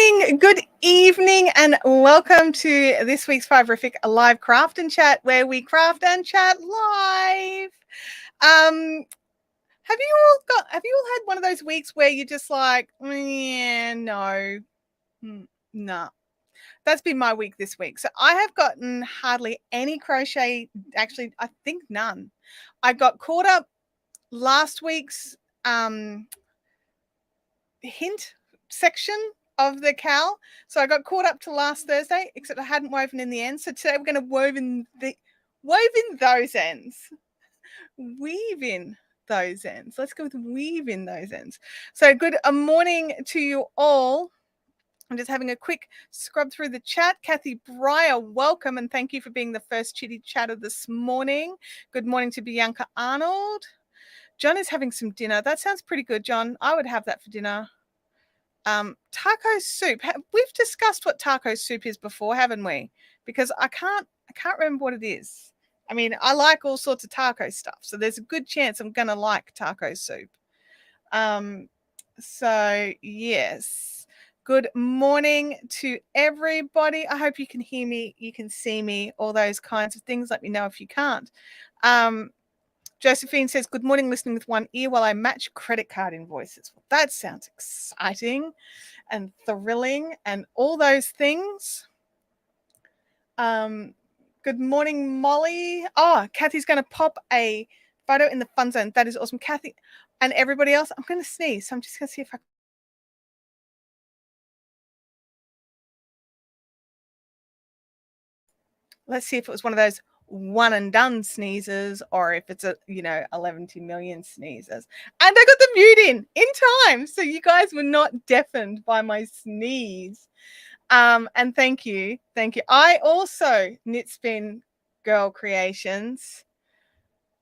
morning, good evening, and welcome to this week's Fiverific live craft and chat, where we craft and chat live. Have you all had one of those weeks where you're just like, yeah, no, nah. That's been my week this week. So I have gotten hardly any crochet. Actually, I think none. I got caught up last week's hint section of the cowl, so I got caught up to last Thursday, except I hadn't woven in the end. So today we're going to wove in those ends. Weave in those ends. Let's go with weave in those ends. So good morning to you all. I'm just having a quick scrub through the chat. Kathy Breyer, welcome, and thank you for being the first chitty chatter this morning. Good morning to Bianca Arnold. John is having some dinner. That sounds pretty good, John. I would have that for dinner. Taco soup. We've discussed what taco soup is before, haven't we? Because I can't remember what it is. I mean, I like all sorts of taco stuff, so there's a good chance I'm gonna like taco soup. So yes, good morning to everybody. I hope you can hear me, you can see me, all those kinds of things. Let me know if you can't. Josephine says, good morning, listening with one ear while I match credit card invoices. Well, that sounds exciting and thrilling and all those things. Good morning, Molly. Oh, Kathy's going to pop a photo in the fun zone. That is awesome. Kathy and everybody else, I'm going to sneeze. So I'm just going to see if I... Let's see if it was one of those one and done sneezes or if it's 11 million sneezes. And I got the mute in time, so you guys were not deafened by my sneeze. And thank you. I also knit spin girl creations.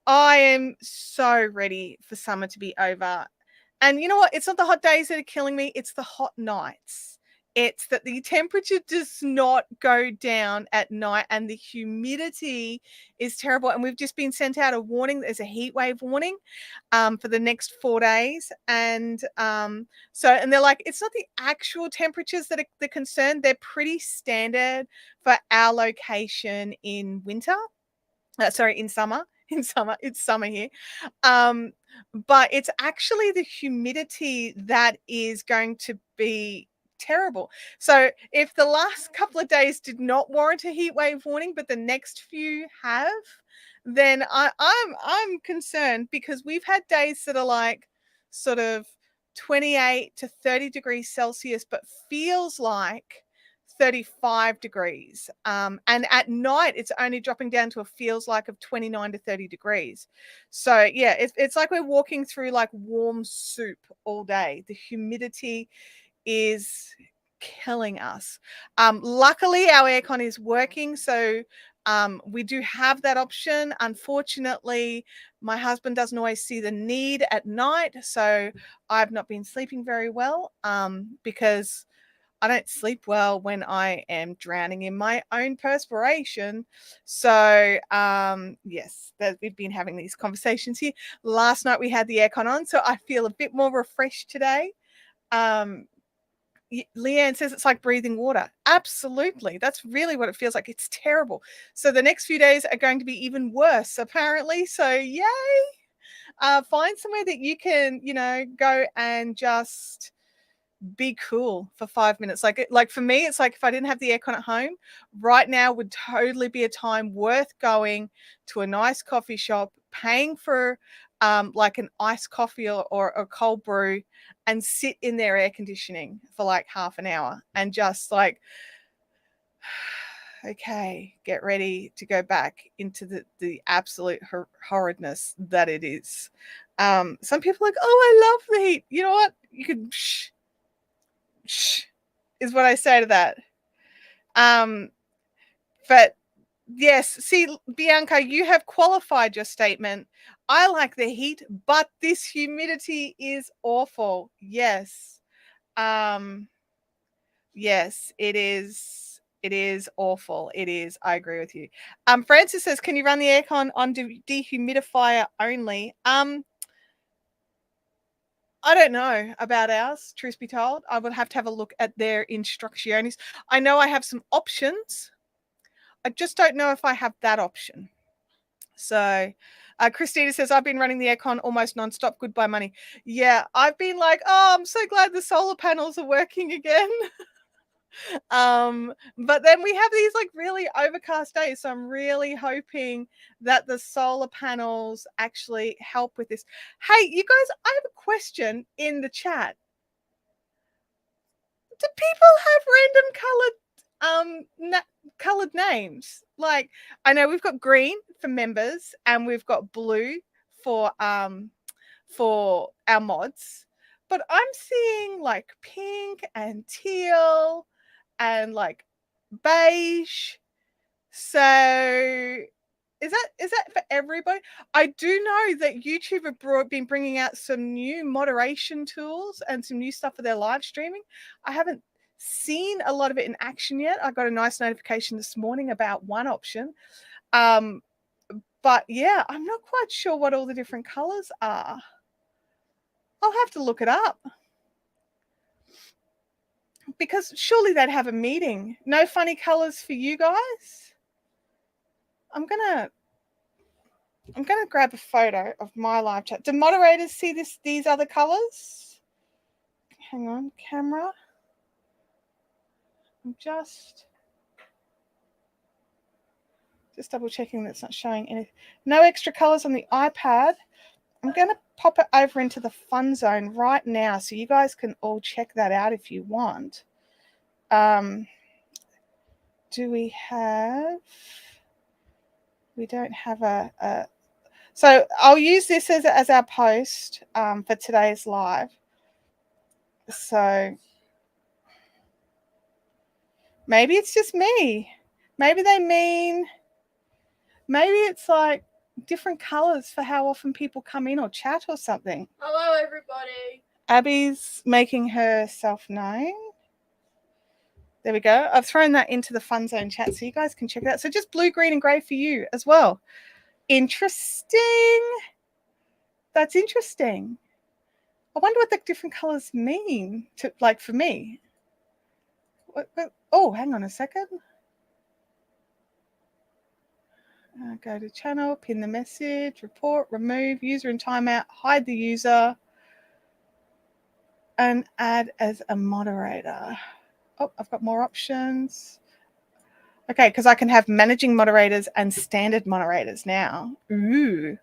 I am so ready for summer to be over. And you know what? It's not the hot days that are killing me, it's the hot nights. It's that the temperature does not go down at night and the humidity is terrible. And we've just been sent out a warning. There's a heat wave warning for the next 4 days. And and they're like, it's not the actual temperatures that are the concern. They're pretty standard for our location in winter. In summer. It's summer here. But it's actually the humidity that is going to be terrible. So if the last couple of days did not warrant a heat wave warning, but the next few have, then I'm concerned, because we've had days that are like sort of 28 to 30 degrees Celsius, but feels like 35 degrees. And at night, it's only dropping down to a feels like of 29 to 30 degrees. So yeah, it's like we're walking through like warm soup all day. The humidity is killing us. Luckily, our aircon is working, so we do have that option. Unfortunately, my husband doesn't always see the need at night, so I've not been sleeping very well because I don't sleep well when I am drowning in my own perspiration. So yes, we've been having these conversations here. Last night we had the aircon on, so I feel a bit more refreshed today. Leanne says it's like breathing water. Absolutely. That's really what it feels like. It's terrible. So the next few days are going to be even worse, apparently. So yay. Find somewhere that you can, go and just be cool for 5 minutes. Like for me, it's like if I didn't have the aircon at home, right now would totally be a time worth going to a nice coffee shop, paying for like an iced coffee or a cold brew, and sit in their air conditioning for like half an hour and just like, okay, get ready to go back into the absolute horridness that it is. Some people are like, oh, I love the heat. You know what? You could shh is what I say to that. But yes, see, Bianca, you have qualified your statement. I like the heat, but this humidity is awful. Yes. Yes, it is. It is awful. It is. I agree with you. Francis says, can you run the aircon on dehumidifier only? I don't know about ours, truth be told. I would have to have a look at their instructions. I know I have some options. I just don't know if I have that option. So Christina says, I've been running the aircon almost nonstop. Goodbye money. Yeah, I've been like, oh, I'm so glad the solar panels are working again. But then we have these like really overcast days. So I'm really hoping that the solar panels actually help with this. Hey, you guys, I have a question in the chat. Do people have random colored names? Like, I know we've got green for members and we've got blue for our mods, but I'm seeing like pink and teal and like beige. So is that for everybody? I do know that YouTube have been bringing out some new moderation tools and some new stuff for their live streaming. I haven't seen a lot of it in action yet. I got a nice notification this morning about one option. But yeah, I'm not quite sure what all the different colors are. I'll have to look it up. Because surely they'd have a meeting. No funny colors for you guys? I'm gonna grab a photo of my live chat. Do moderators see these other colors? Hang on, camera. I'm just double checking that's not showing any. No extra colors on the iPad. I'm going to pop it over into the fun zone right now so you guys can all check that out if you want. Do we have... We don't have a so I'll use this as our post for today's live. So maybe it's just me. Maybe they mean, maybe it's like different colors for how often people come in or chat or something. Hello, everybody. Abby's making herself known. There we go. I've thrown that into the fun zone chat so you guys can check it out. So just blue, green, and grey for you as well. Interesting. That's interesting. I wonder what the different colors mean to, like, for me. Oh, hang on a second. Go to channel, pin the message, report, remove user in timeout, hide the user, and add as a moderator. Oh, I've got more options. Okay, because I can have managing moderators and standard moderators now. Ooh.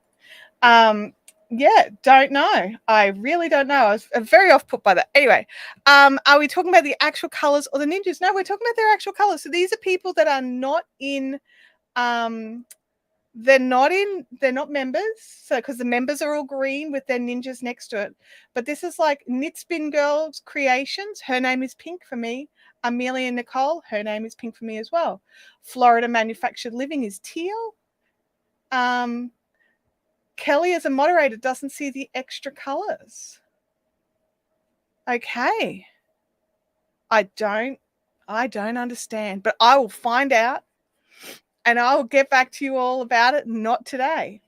Yeah, don't know. I really don't know. I was very off put by that. Anyway, are we talking about the actual colors or the ninjas? No, we're talking about their actual colors. So these are people that are not in, they're not members. So because the members are all green with their ninjas next to it. But this is like Knitspin Girls Creations. Her name is pink for me. Amelia Nicole, her name is pink for me as well. Florida Manufactured Living is teal. Kelly as a moderator doesn't see the extra colors. Okay. I don't understand, but I will find out and I will get back to you all about it. Not today.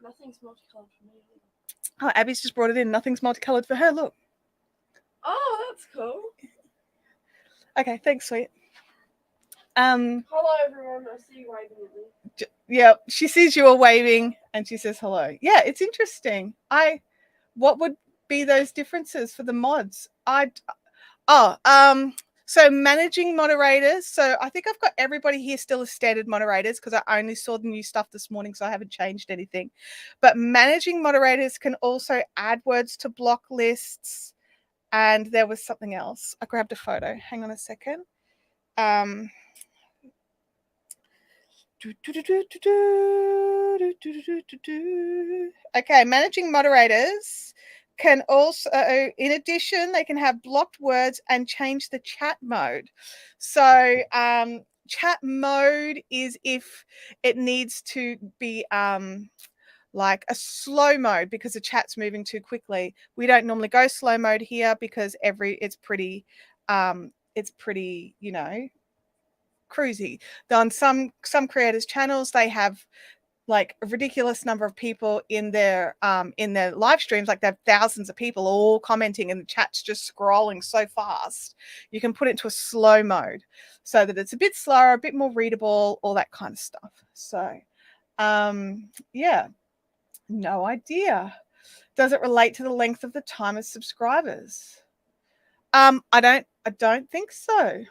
Nothing's multicolored for me. Oh, Abby's just brought it in. Nothing's multicolored for her. Look. Oh, that's cool. Okay, thanks, sweet. Hello, everyone. I see you waving at me. Yeah, she sees you all waving and she says hello. Yeah, it's interesting. What would be those differences for the mods? So managing moderators. So I think I've got everybody here still as standard moderators because I only saw the new stuff this morning, so I haven't changed anything. But managing moderators can also add words to block lists. And there was something else. I grabbed a photo. Hang on a second. Okay, managing moderators can also, in addition, they can have blocked words and change the chat mode. So chat mode is if it needs to be like a slow mode because the chat's moving too quickly. We don't normally go slow mode here because it's pretty, you know, cruisy. On some creators' channels, they have like a ridiculous number of people in their live streams. Like they have thousands of people all commenting and the chat's just scrolling so fast. You can put it into a slow mode so that it's a bit slower, a bit more readable, all that kind of stuff. So yeah, no idea. Does it relate to the length of the time as subscribers? I don't think so.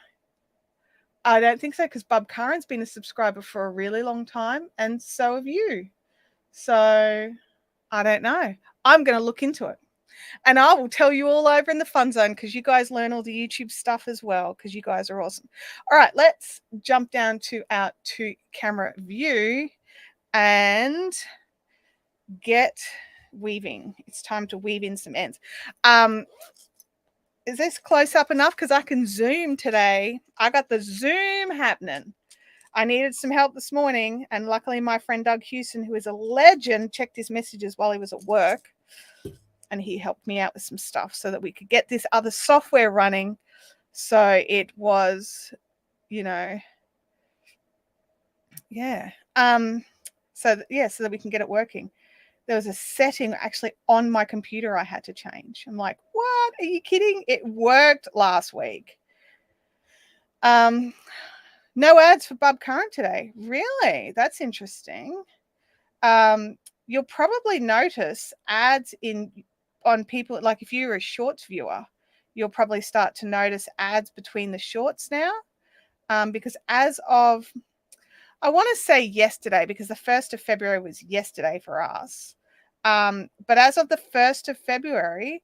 I don't think so, because Bob Curran's been a subscriber for a really long time, and so have you. So I don't know. I'm going to look into it. And I will tell you all over in the fun zone, because you guys learn all the YouTube stuff as well, because you guys are awesome. All right, let's jump down to our 2-camera view and get weaving. It's time to weave in some ends. Is this close up enough? Because I can zoom today. I got the zoom happening. I needed some help this morning, and luckily my friend Doug Houston, who is a legend, checked his messages while he was at work, and he helped me out with some stuff so that we could get this other software running. So it was, you know, yeah. So that we can get it working. There was a setting actually on my computer I had to change. I'm like, what? Are you kidding? It worked last week. No ads for Bob Curran today. Really? That's interesting. You'll probably notice ads on people, like if you're a shorts viewer, you'll probably start to notice ads between the shorts now. Because as of, I want to say yesterday, because the 1st of February was yesterday for us. But as of the 1st of February,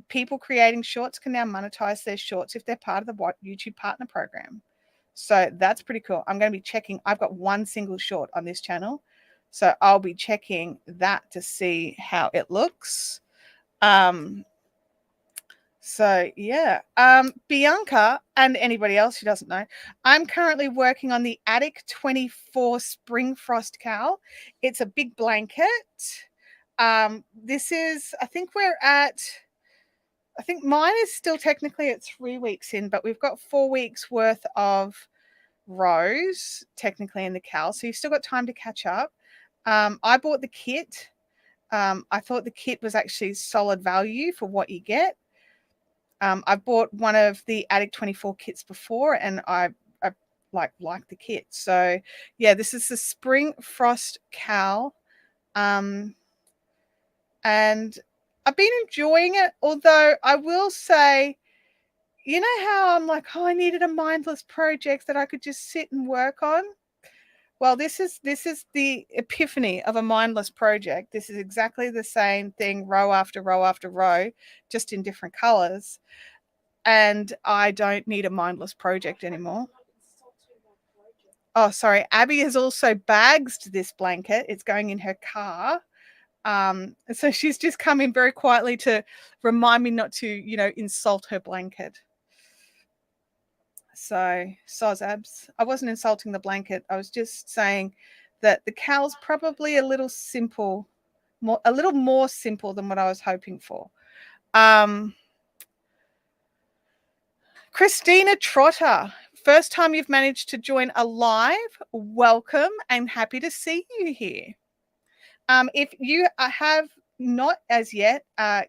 people creating shorts can now monetize their shorts if they're part of the YouTube partner program. So that's pretty cool. I'm going to be checking. I've got one single short on this channel, so I'll be checking that to see how it looks. So yeah, Bianca and anybody else who doesn't know, I'm currently working on the Attic 24 Spring Frost cowl. It's a big blanket. This is, I think mine is still technically at 3 weeks in, but we've got 4 weeks worth of rows technically in the cowl, so you've still got time to catch up. I bought the kit. I thought the kit was actually solid value for what you get. I bought one of the Attic 24 kits before, and I like the kit. So yeah, this is the Spring Frost cowl, and I've been enjoying it. Although I will say, you know how I'm like, oh, I needed a mindless project that I could just sit and work on. Well, this is the epiphany of a mindless project. This is exactly the same thing, row after row after row, just in different colors. And I don't need a mindless project anymore. Oh, sorry. Abby has also bagged this blanket. It's going in her car. So she's just come in very quietly to remind me not to, insult her blanket. So, soz abs. I wasn't insulting the blanket. I was just saying that the cowl's probably a little more simple than what I was hoping for. Christina Trotter, first time you've managed to join a live, welcome, and happy to see you here. If you have not as yet,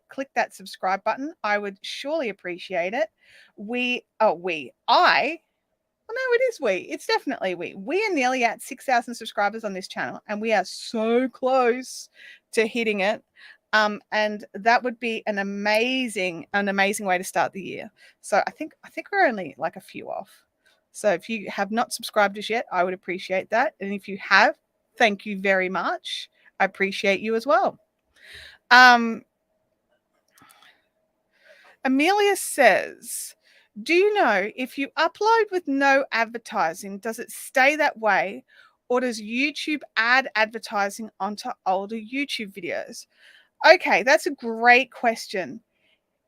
click that subscribe button. I would surely appreciate it. It's definitely we. We are nearly at 6,000 subscribers on this channel, and we are so close to hitting it. And that would be an amazing way to start the year. So I think we're only like a few off. So if you have not subscribed as yet, I would appreciate that. And if you have, thank you very much. I appreciate you as well. Amelia says, do you know if you upload with no advertising, does it stay that way, or does YouTube add advertising onto older YouTube videos? Okay, that's a great question.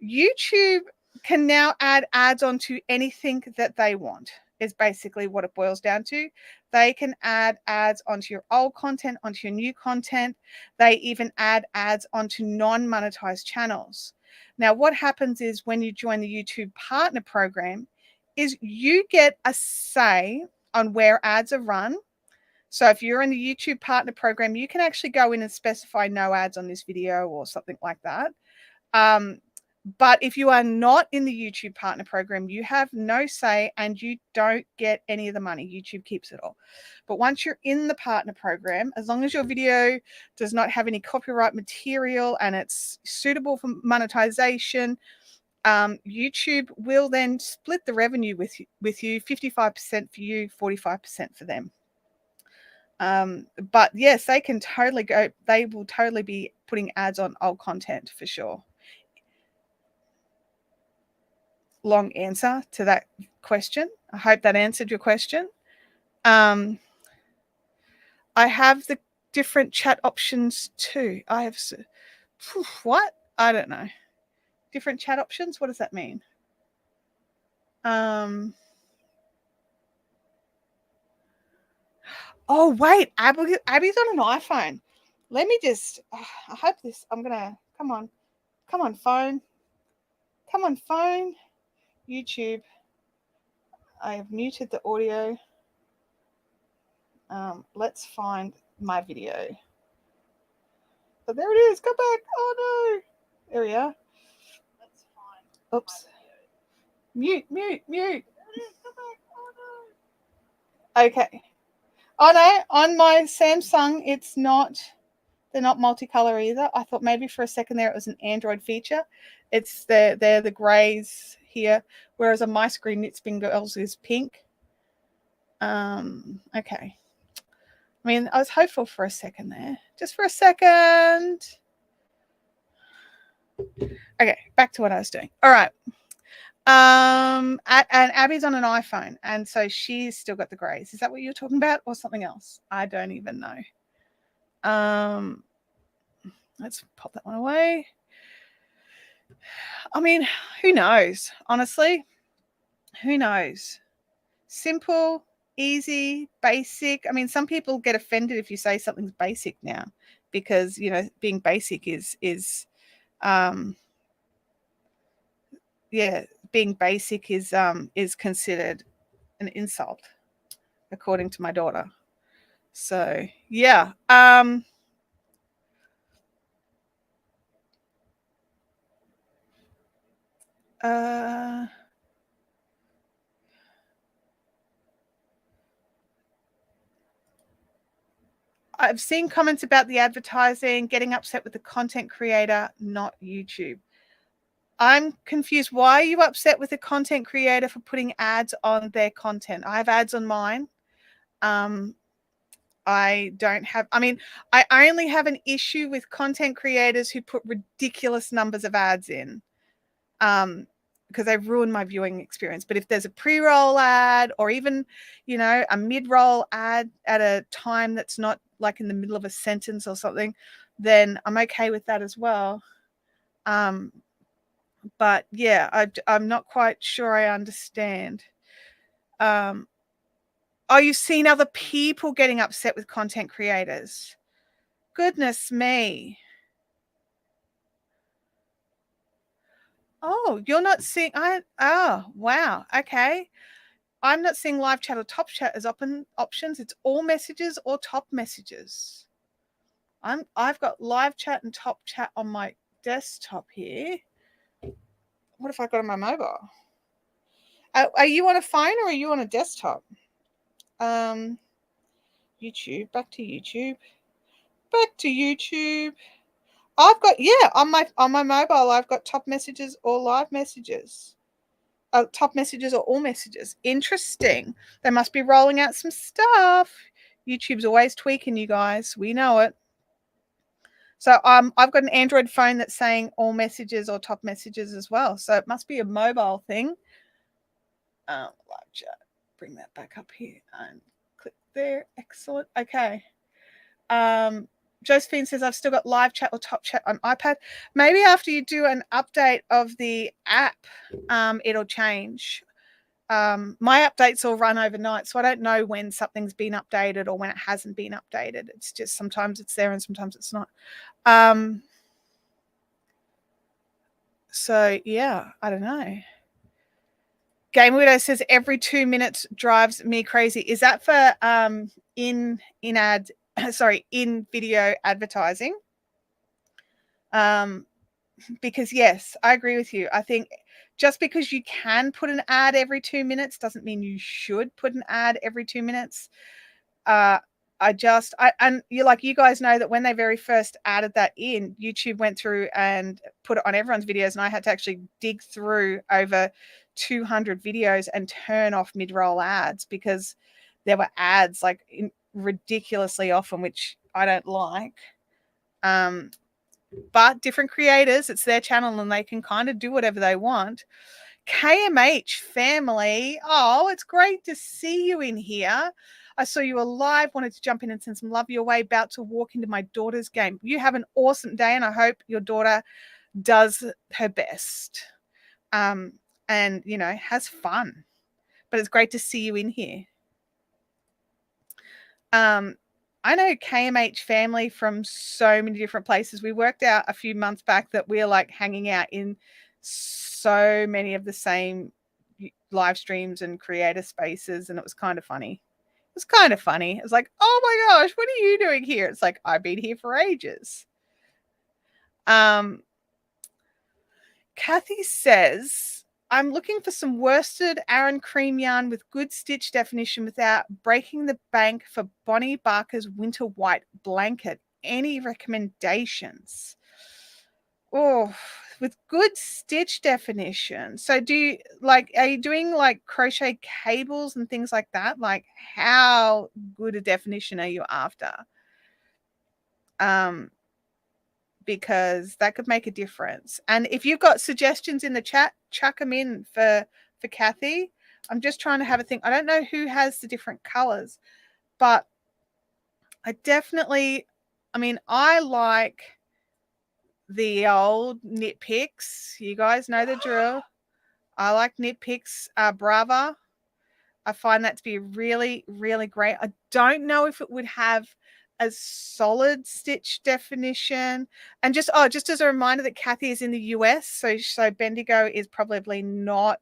YouTube can now add ads onto anything that they want, is basically what it boils down to. They can add ads onto your old content, onto your new content. They even add ads onto non-monetized channels. Now, what happens is when you join the YouTube partner program is you get a say on where ads are run. So if you're in the YouTube partner program, you can actually go in and specify no ads on this video or something like that. But if you are not in the YouTube partner program, you have no say and you don't get any of the money. YouTube keeps it all. But once you're in the partner program, as long as your video does not have any copyright material and it's suitable for monetization, YouTube will then split the revenue with you 55% for you, 45% for them. But yes, they can totally go, they will totally be putting ads on old content for sure. Long answer to that question. I hope that answered your question. I have the different chat options too. I have, what? I don't know. Different chat options? What does that mean? Oh, wait, Abby's on an iPhone. Let me just, I hope this, I'm going to, come on, phone. Come on, phone. YouTube. I have muted the audio. Let's find my video. But there it is. Come back. Oh, no. There we are. Let's find. Oops. Mute. There it is. Come back. Oh, no. Okay. Oh, no. On my Samsung, it's not. They're not multicolor either. I thought maybe for a second there it was an Android feature. It's they're the grays here, whereas on my screen Knit Spin Girls is pink. Okay. I mean, I was hopeful for a second there. Just for a second. Okay, back to what I was doing. All right. And Abby's on an iPhone, and so she's still got the grays. Is that what you're talking about, or something else? I don't even know. Let's pop that one away. I mean, who knows? Honestly, who knows? Simple, easy, basic. I mean, some people get offended if you say something's basic now, because being basic is being basic is considered an insult, according to my daughter. So yeah. I've seen comments about the advertising, getting upset with the content creator, not YouTube. I'm confused. Why are you upset with the content creator for putting ads on their content? I have ads on mine. I only have an issue with content creators who put ridiculous numbers of ads in, because they've ruined my viewing experience. But if there's a pre-roll ad or even, a mid-roll ad at a time that's not like in the middle of a sentence or something, then I'm okay with that as well. But yeah, I'm not quite sure I understand. Are you seeing other people getting upset with content creators? Goodness me. Oh, you're not seeing, oh, wow. Okay. I'm not seeing live chat or top chat as options. It's all messages or top messages. I've got live chat and top chat on my desktop here. What if I got on my mobile? Are you on a phone or are you on a desktop? YouTube, back to YouTube. I've got, on my mobile, I've got top messages or live messages. Top messages or all messages. Interesting. They must be rolling out some stuff. YouTube's always tweaking, you guys. We know it. So I've got an Android phone that's saying all messages or top messages as well. So it must be a mobile thing. Live chat. Bring that back up here and click there. Excellent. Okay. Josephine says, I've still got live chat or top chat on iPad. Maybe after you do an update of the app, it'll change. My updates all run overnight, so I don't know when something's been updated or when it hasn't been updated. It's just sometimes it's there and sometimes it's not. So yeah, I don't know. Game Widow says every 2 minutes drives me crazy. Is that for in ad sorry, in video advertising? Because yes, I agree with you. I think just because you can put an ad every 2 minutes doesn't mean you should put an ad every 2 minutes. And you guys know that when they very first added that in, YouTube went through and put it on everyone's videos, and I had to actually dig through over 200 videos and turn off mid-roll ads because there were ads like ridiculously often, which I don't like. But different creators, it's their channel and they can kind of do whatever they want. KMH family, oh, it's great to see you in here. I saw you alive, wanted to jump in and send some love your way, about to walk into my daughter's game. You have an awesome day, and I hope your daughter does her best and, has fun. But it's great to see you in here. I know KMH family from so many different places. We worked out a few months back that we're like hanging out in so many of the same live streams and creator spaces, and it was kind of funny. It was like, oh my gosh, what are you doing here? It's like, I've been here for ages. Kathy says, I'm looking for some worsted Aran cream yarn with good stitch definition without breaking the bank for Bonnie Barker's winter white blanket. Any recommendations? Oh, with good stitch definition. So are you doing like crochet cables and things like that? Like, how good a definition are you after? Because that could make a difference. And if you've got suggestions in the chat, chuck them in for Kathy. I'm just trying to have a think. I don't know who has the different colors, but I like the old Knit Picks. You guys know the drill. I like Knit Picks Brava. I find that to be really, really great. I don't know if it would have a solid stitch definition. And just as a reminder that Kathy is in the US, so Bendigo is probably not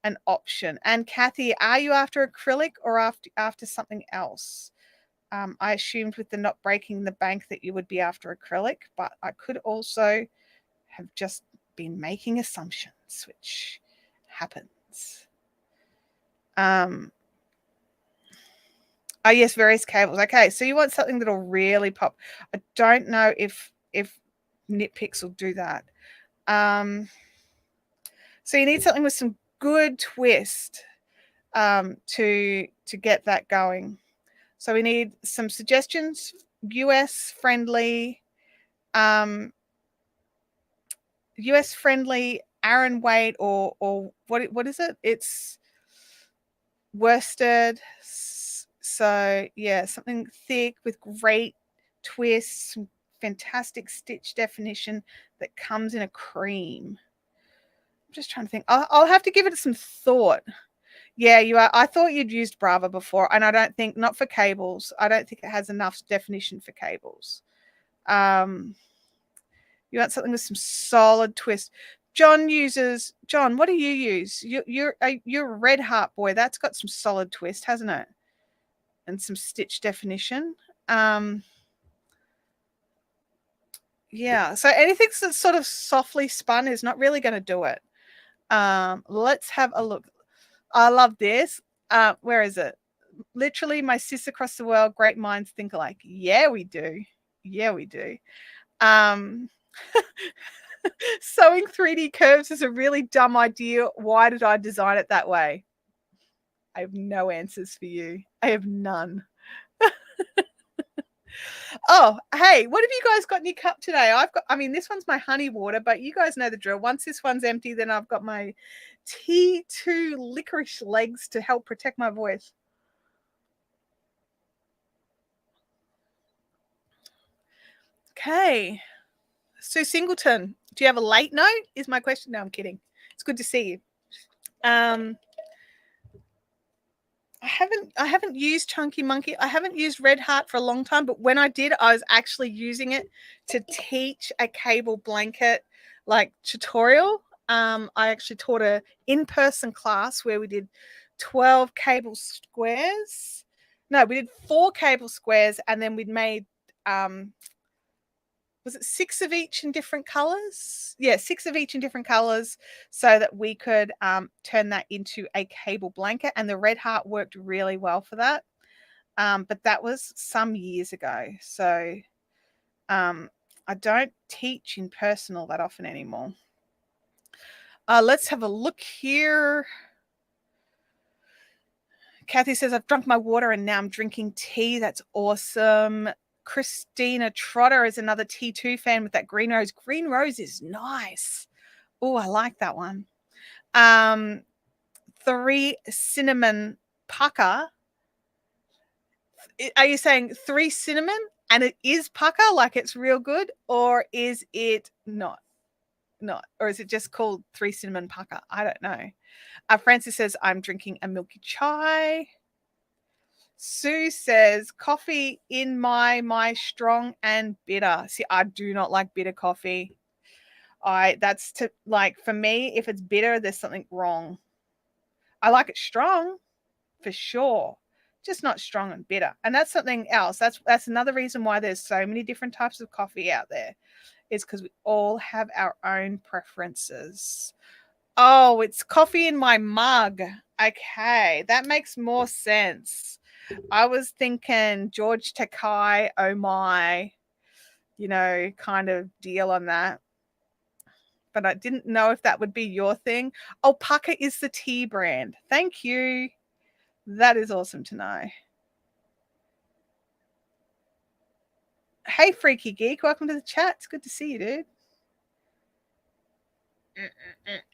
an option. And Kathy, are you after acrylic or after something else? I assumed with the not breaking the bank that you would be after acrylic, but I could also have just been making assumptions, which happens. Oh yes, various cables. Okay, so you want something that'll really pop. I don't know if Knit Picks will do that. So you need something with some good twist to get that going. So we need some suggestions. US friendly Aran weight or what is it? It's worsted. So yeah, something thick with great twists, some fantastic stitch definition that comes in a cream. I'm just trying to think. I'll have to give it some thought. Yeah, you are. I thought you'd used Brava before, and I don't think, not for cables. I don't think it has enough definition for cables. You want something with some solid twist. John, what do you use? You're a Red Heart boy. That's got some solid twist, hasn't it? And some stitch definition. Yeah, so anything that's sort of softly spun is not really going to do it. Let's have a look. I love this. Where is it? Literally, my sis across the world, great minds think alike. Yeah, we do. Sewing 3D curves is a really dumb idea. Why did I design it that way? I have no answers for you. I have none. Oh, hey, what have you guys got in your cup today? This one's my honey water, but you guys know the drill. Once this one's empty, then I've got my T2 licorice legs to help protect my voice. Okay. Sue Singleton, do you have a late note? Is my question. No, I'm kidding. It's good to see you. I haven't used Chunky Monkey. I haven't used Red Heart for a long time, but when I did, I was actually using it to teach a cable blanket like tutorial. I actually taught a in-person class where we did 12 cable squares. No, we did 4 cable squares, and then we'd made was it 6 of each in different colors? Yeah, 6 of each in different colors, so that we could turn that into a cable blanket. And the red heart worked really well for that. But that was some years ago. So I don't teach in person all that often anymore. Let's have a look here. Kathy says, I've drunk my water and now I'm drinking tea. That's awesome. Christina Trotter is another T2 fan with that green rose. Green rose is nice. Oh, I like that one. 3 cinnamon pucker. Are you saying 3 cinnamon and it is pucker, like it's real good? Or is it not? Or is it just called 3 cinnamon pucker? I don't know. Francis says, I'm drinking a milky chai. Sue says, coffee in my strong and bitter. See, I do not like bitter coffee. That's to like, for me, if it's bitter, there's something wrong. I like it strong for sure, just not strong and bitter. And that's something else. That's another reason why there's so many different types of coffee out there, is because we all have our own preferences. Oh, it's coffee in my mug. Okay, that makes more sense. I was thinking George Takai, oh my, kind of deal on that. But I didn't know if that would be your thing. Oh, Pucker is the tea brand. Thank you. That is awesome to know. Hey, Freaky Geek. Welcome to the chat. It's good to see you, dude.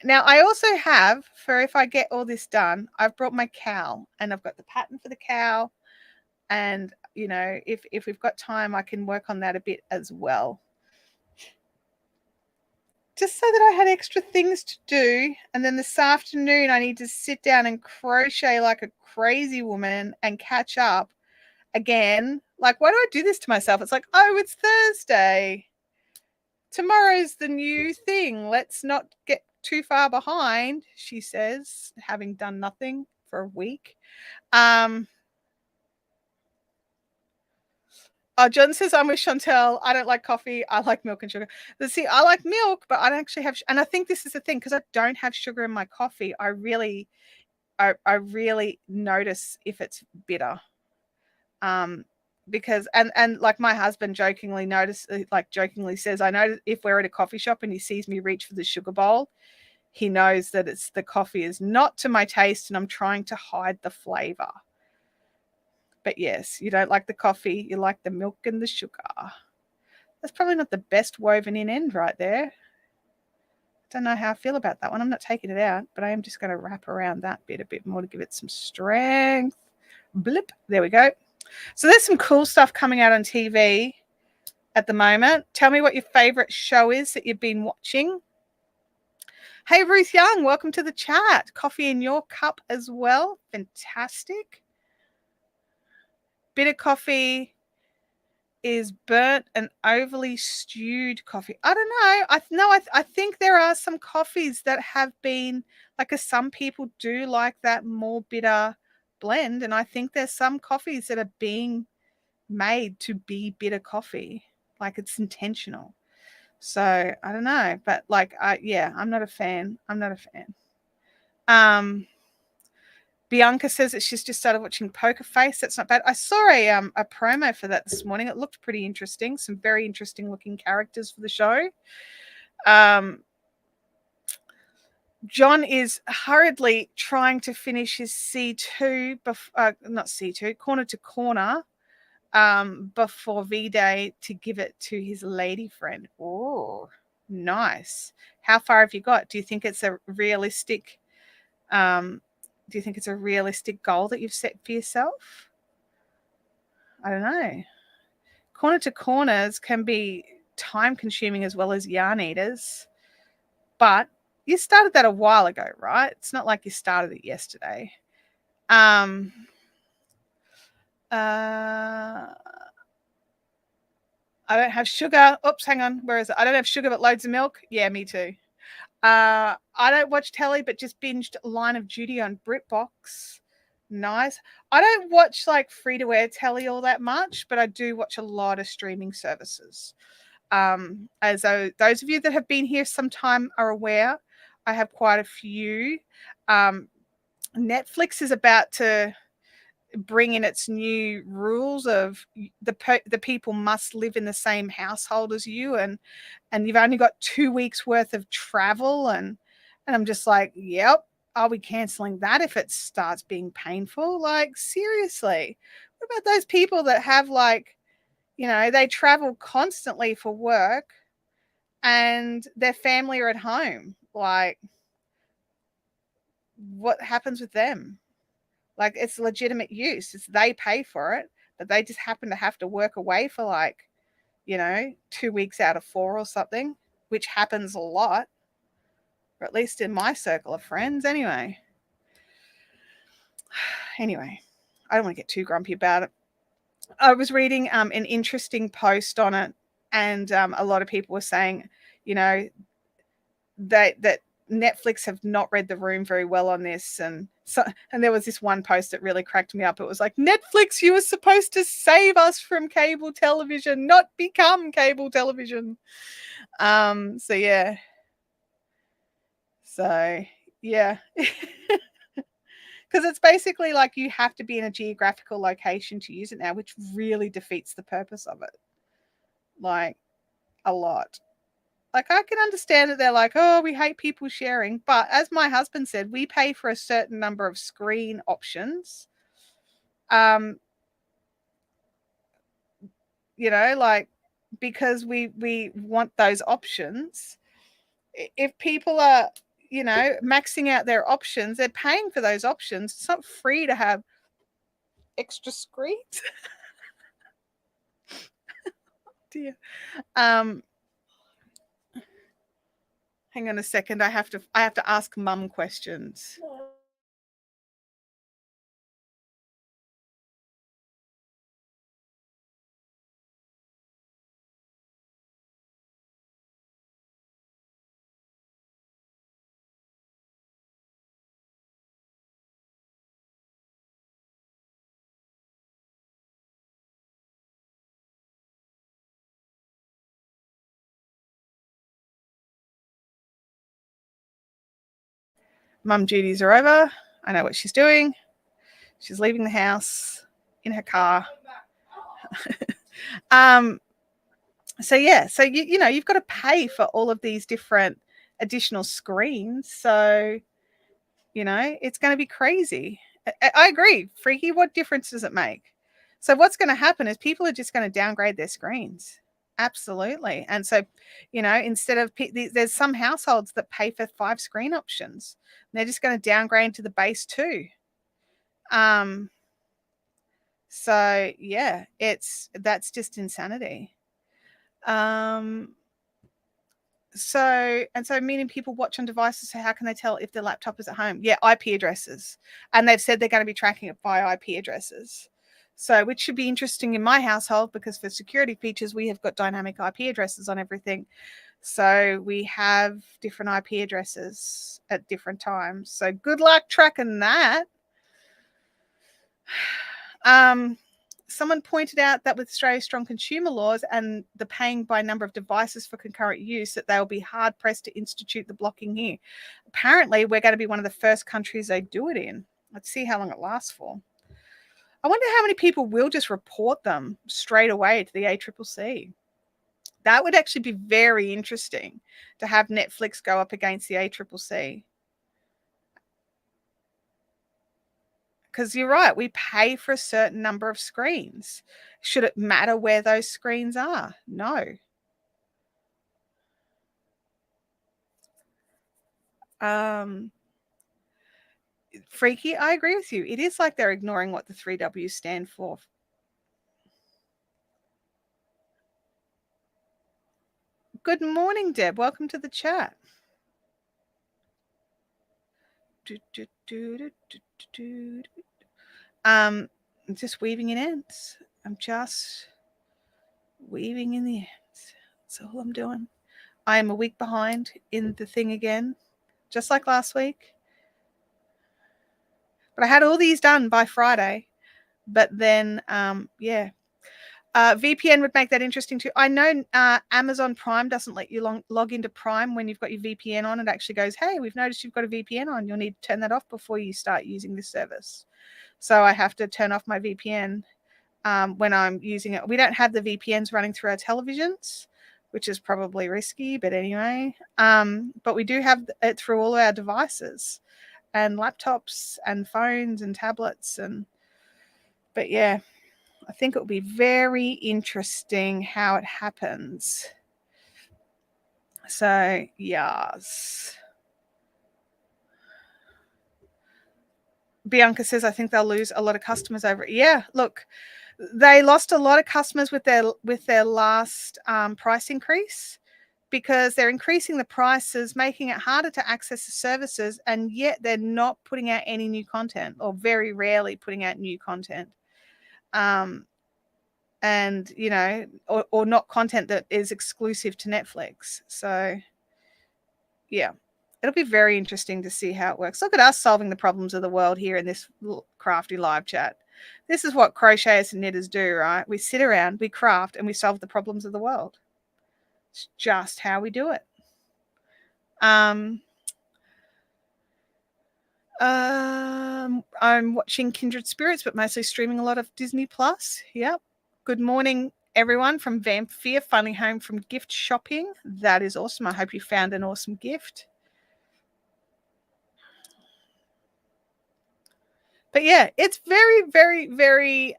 Now, I also have, for if I get all this done, I've brought my cow, and I've got the pattern for the cow. And, if we've got time, I can work on that a bit as well. Just so that I had extra things to do. And then this afternoon, I need to sit down and crochet like a crazy woman and catch up again. Like, why do I do this to myself? It's like, oh, it's Thursday. Tomorrow's the new thing. Let's not get too far behind, she says, having done nothing for a week. John says, I'm with Chantelle. I don't like coffee. I like milk and sugar. See, I like milk, but I don't actually have, and I think this is the thing, because I don't have sugar in my coffee. I really notice if it's bitter. Because, and like my husband jokingly says, I know if we're at a coffee shop and he sees me reach for the sugar bowl, he knows that the coffee is not to my taste and I'm trying to hide the flavor. But yes, you don't like the coffee, you like the milk and the sugar. That's probably not the best woven in end right there. Don't know how I feel about that one. I'm not taking it out, but I am just going to wrap around that bit a bit more to give it some strength. Blip. There we go. So there's some cool stuff coming out on TV at the moment. Tell me what your favorite show is that you've been watching. Hey, Ruth Young, welcome to the chat. Coffee in your cup as well. Fantastic. Bitter coffee is burnt and overly stewed coffee. I don't know. I think there are some coffees that have been, like, some people do like that more bitter blend, and I think there's some coffees that are being made to be bitter coffee, like it's intentional. So I don't know, but I'm not a fan. Bianca says that she's just started watching Poker Face. That's not bad. I saw a promo for that this morning. It looked pretty interesting. Some very interesting looking characters for the show. John is hurriedly trying to finish his C2, not C2, corner to corner, before V-Day to give it to his lady friend. Oh, nice. How far have you got? Do you think it's a realistic goal that you've set for yourself? I don't know. Corner to corners can be time consuming as well as yarn eaters, but you started that a while ago, right? It's not like you started it yesterday. I don't have sugar. Oops, hang on. Where is it? I don't have sugar, but loads of milk. Yeah, me too. I don't watch telly, but just binged Line of Duty on BritBox. Nice. I don't watch like free-to-air telly all that much, but I do watch a lot of streaming services. As those of you that have been here some time are aware, I have quite a few. Netflix is about to bring in its new rules of the people must live in the same household as you, and you've only got 2 weeks worth of travel, and I'm just like, yep, are we canceling that if it starts being painful? Like, seriously, what about those people that have, like, they travel constantly for work and their family are at home? Like, what happens with them? Like, it's legitimate use. They pay for it, but they just happen to have to work away for, like, 2 weeks out of 4 or something, which happens a lot, or at least in my circle of friends anyway. Anyway, I don't want to get too grumpy about it. I was reading an interesting post on it, and a lot of people were saying, that Netflix have not read the room very well on this, and there was this one post that really cracked me up. It was like, Netflix, you were supposed to save us from cable television, not become cable television. So yeah. Because it's basically like you have to be in a geographical location to use it now, which really defeats the purpose of it. Like, a lot. Like, I can understand that they're like, oh, we hate people sharing. But as my husband said, we pay for a certain number of screen options. Like, because we want those options. If people are, maxing out their options, they're paying for those options. It's not free to have extra screens. Dear. Hang on a second. I have to ask Mum questions. Mum duties are over. I know what she's doing. She's leaving the house in her car. So yeah, so you've got to pay for all of these different additional screens. So, it's going to be crazy. I agree. Freaky, what difference does it make? So what's going to happen is people are just going to downgrade their screens. Absolutely. And so, instead of there's some households that pay for 5 screen options. They're just going to downgrade to the base 2. So yeah, that's just insanity. So meaning people watch on devices, so how can they tell if their laptop is at home? Yeah, IP addresses. And they've said they're going to be tracking it by IP addresses. So, which should be interesting in my household, because for security features, we have got dynamic IP addresses on everything. So we have different IP addresses at different times. So good luck tracking that. Someone pointed out that with Australia's strong consumer laws and the paying by number of devices for concurrent use, that they'll be hard pressed to institute the blocking here. Apparently, we're going to be one of the first countries they do it in. Let's see how long it lasts for. I wonder how many people will just report them straight away to the ACCC. That would actually be very interesting to have Netflix go up against the ACCC. Because you're right, we pay for a certain number of screens. Should it matter where those screens are? No. Freaky, I agree with you. It is like they're ignoring what the 3 Ws stand for. Good morning, Deb. Welcome to the chat. I'm just weaving in ends. I'm just weaving in the ends. That's all I'm doing. I am a week behind in the thing again, just like last week. But I had all these done by Friday. But then, yeah. VPN would make that interesting too. I know Amazon Prime doesn't let you log into Prime when you've got your VPN on. It actually goes, hey, we've noticed you've got a VPN on. You'll need to turn that off before you start using this service. So I have to turn off my VPN when I'm using it. We don't have the VPNs running through our televisions, which is probably risky, but anyway. But we do have it through all of our devices and laptops and phones and tablets. But yeah, I think it will be very interesting how it happens. So, yes. Bianca says, I think they'll lose a lot of customers over it. Yeah, look, they lost a lot of customers with their last price increase because they're increasing the prices, making it harder to access the services, and yet they're not putting out any new content, or very rarely putting out new content. And, you know, or not content that is exclusive to Netflix. So, yeah, it'll be very interesting to see how it works. Look at us solving the problems of the world here in this crafty live chat. This is what crocheters and knitters do, right? We sit around, we craft, and we solve the problems of the world. It's just how we do it. I'm watching Kindred Spirits, but mostly streaming a lot of Disney Plus. Yep. Good morning, everyone from Vampire, finally home from gift shopping. That is awesome. I hope you found an awesome gift. But yeah, it's very, very, very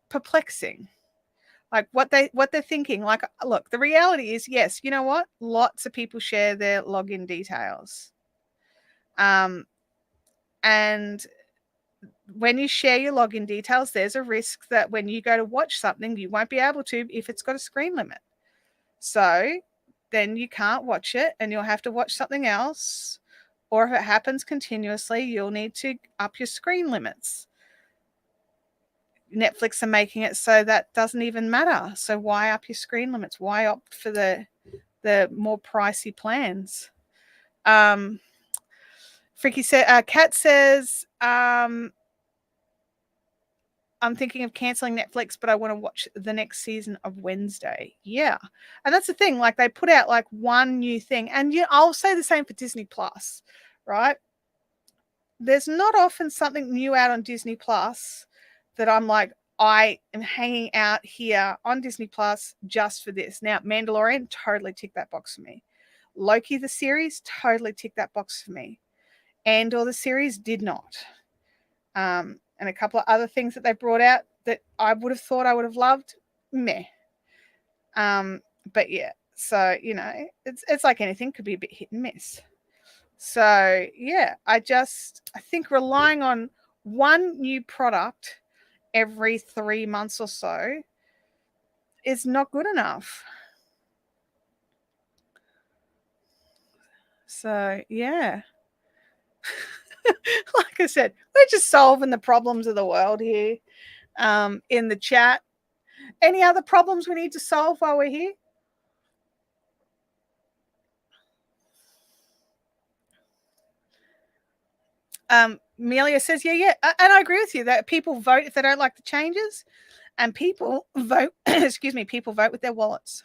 perplexing. Like what they're thinking. Like, look, the reality is, yes, you know what? Lots of people share their login details. And when you share your login details, there's a risk that when you go to watch something, you won't be able to if it's got a screen limit. So then you can't watch it and you'll have to watch something else. Or if it happens continuously, you'll need to up your screen limits. Netflix are making it so that doesn't even matter. So why up your screen limits? Why opt for the more pricey plans? Freaky said, Kat says, I'm thinking of canceling Netflix, but I want to watch the next season of Wednesday. Yeah. And that's the thing. Like, they put out like one new thing. And yeah, I'll say the same for Disney Plus, right? There's not often something new out on Disney Plus that I'm like, I am hanging out here on Disney Plus just for this. Now, Mandalorian totally ticked that box for me. Loki, the series, totally ticked that box for me. Andor, the series, did not. And a couple of other things that they brought out that I would have thought I would have loved, meh. But yeah, so, you know, it's like anything, could be a bit hit and miss. So yeah, I think relying on one new product every 3 months or so is not good enough. So yeah. Like I said, we're just solving the problems of the world here in the chat. Any other problems we need to solve while we're here? Melia says, yeah. And I agree with you that people vote if they don't like the changes, and people vote, people vote with their wallets.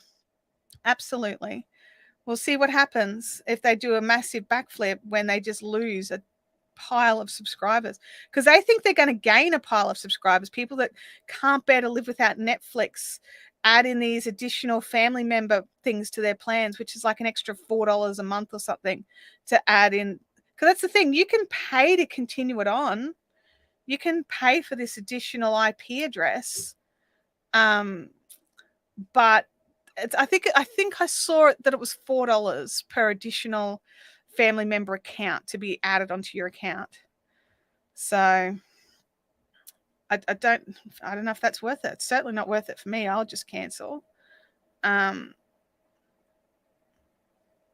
Absolutely. We'll see what happens if they do a massive backflip when they just lose a pile of subscribers, because they think they're going to gain a pile of subscribers. People that can't bear to live without Netflix add in these additional family member things to their plans, which is like an extra $4 a month or something to add in. Because that's the thing, you can pay to continue it on. You can pay for this additional IP address, but I think I saw that it was $4 per additional family member account to be added onto your account. So I don't know if that's worth it. It's certainly not worth it for me. I'll just cancel.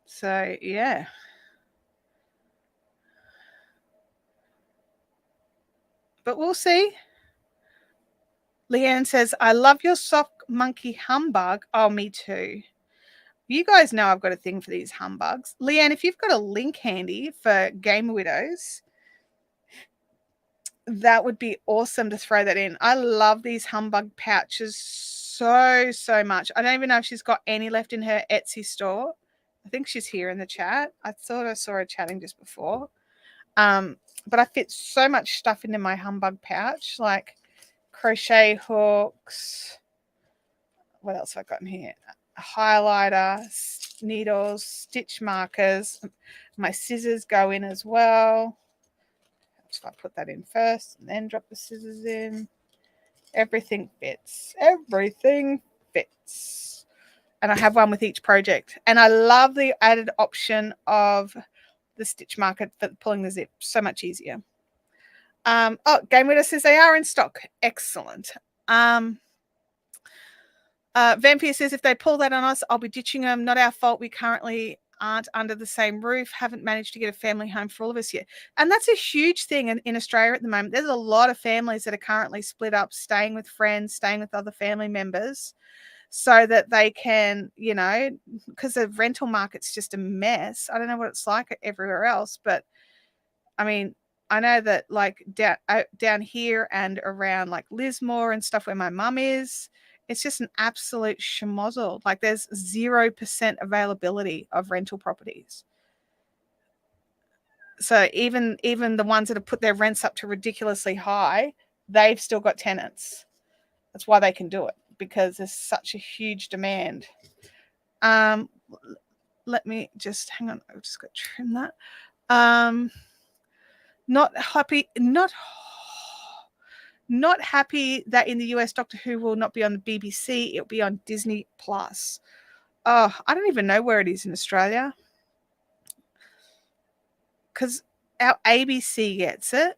So yeah. But we'll see. Leanne says, I love your sock monkey humbug. Oh, me too. You guys know I've got a thing for these humbugs. Leanne, if you've got a link handy for Game Widows, that would be awesome to throw that in. I love these humbug pouches so much. I don't even know if she's got any left in her Etsy store. I think she's here in the chat. I thought I saw her chatting just before. But I fit so much stuff into my humbug pouch, like crochet hooks. What else have I got in here? A highlighter, needles, stitch markers. My scissors go in as well. So I put that in first and then drop the scissors in. Everything fits. Everything fits. And I have one with each project. And I love the added option of the stitch marker for pulling the zip. So much easier. Game Widow says they are in stock. Excellent. Vampire says if they pull that on us, I'll be ditching them. Not our fault. We currently aren't under the same roof. Haven't managed to get a family home for all of us yet. And that's a huge thing in Australia at the moment. There's a lot of families that are currently split up, staying with friends, staying with other family members, so that they can, because the rental market's just a mess. I don't know what it's like everywhere else, but I mean, I know that like down here and around like Lismore and stuff where my mum is, it's just an absolute schmozzle. Like there's 0% availability of rental properties. So even the ones that have put their rents up to ridiculously high, they've still got tenants. That's why they can do it, because there's such a huge demand. Let me just hang on. I've just got to trim that. Not happy that in the US Doctor Who will not be on the BBC. It'll be on Disney Plus. Oh, I don't even know where it is in Australia, because our ABC gets it,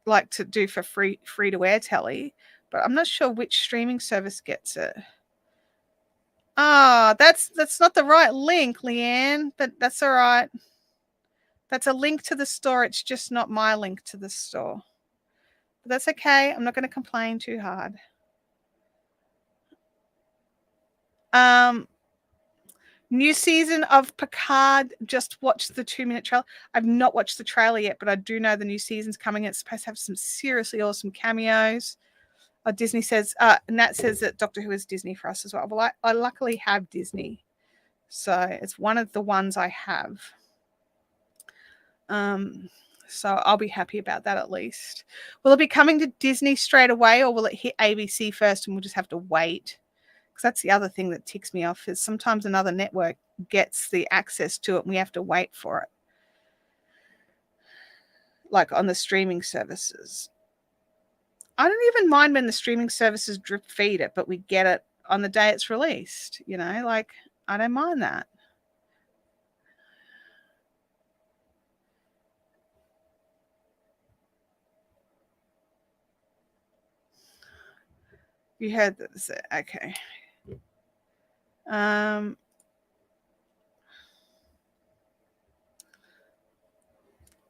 like to do for free to air telly, but I'm not sure which streaming service gets it. That's not the right link, Leanne, but that's all right. That's a link to the store. It's just not my link to the store. But that's okay. I'm not going to complain too hard. New season of Picard. Just watched the 2-minute trailer. I've not watched the trailer yet, but I do know the new season's coming. It's supposed to have some seriously awesome cameos. Disney says, Nat says that Doctor Who is Disney for us as well. Well, I luckily have Disney, so it's one of the ones I have. So I'll be happy about that at least. Will it be coming to Disney straight away, or will it hit ABC first and we'll just have to wait? Because that's the other thing that ticks me off, is sometimes another network gets the access to it and we have to wait for it. Like on the streaming services. I don't even mind when the streaming services drip feed it, but we get it on the day it's released. Like I don't mind that. You heard this. Okay.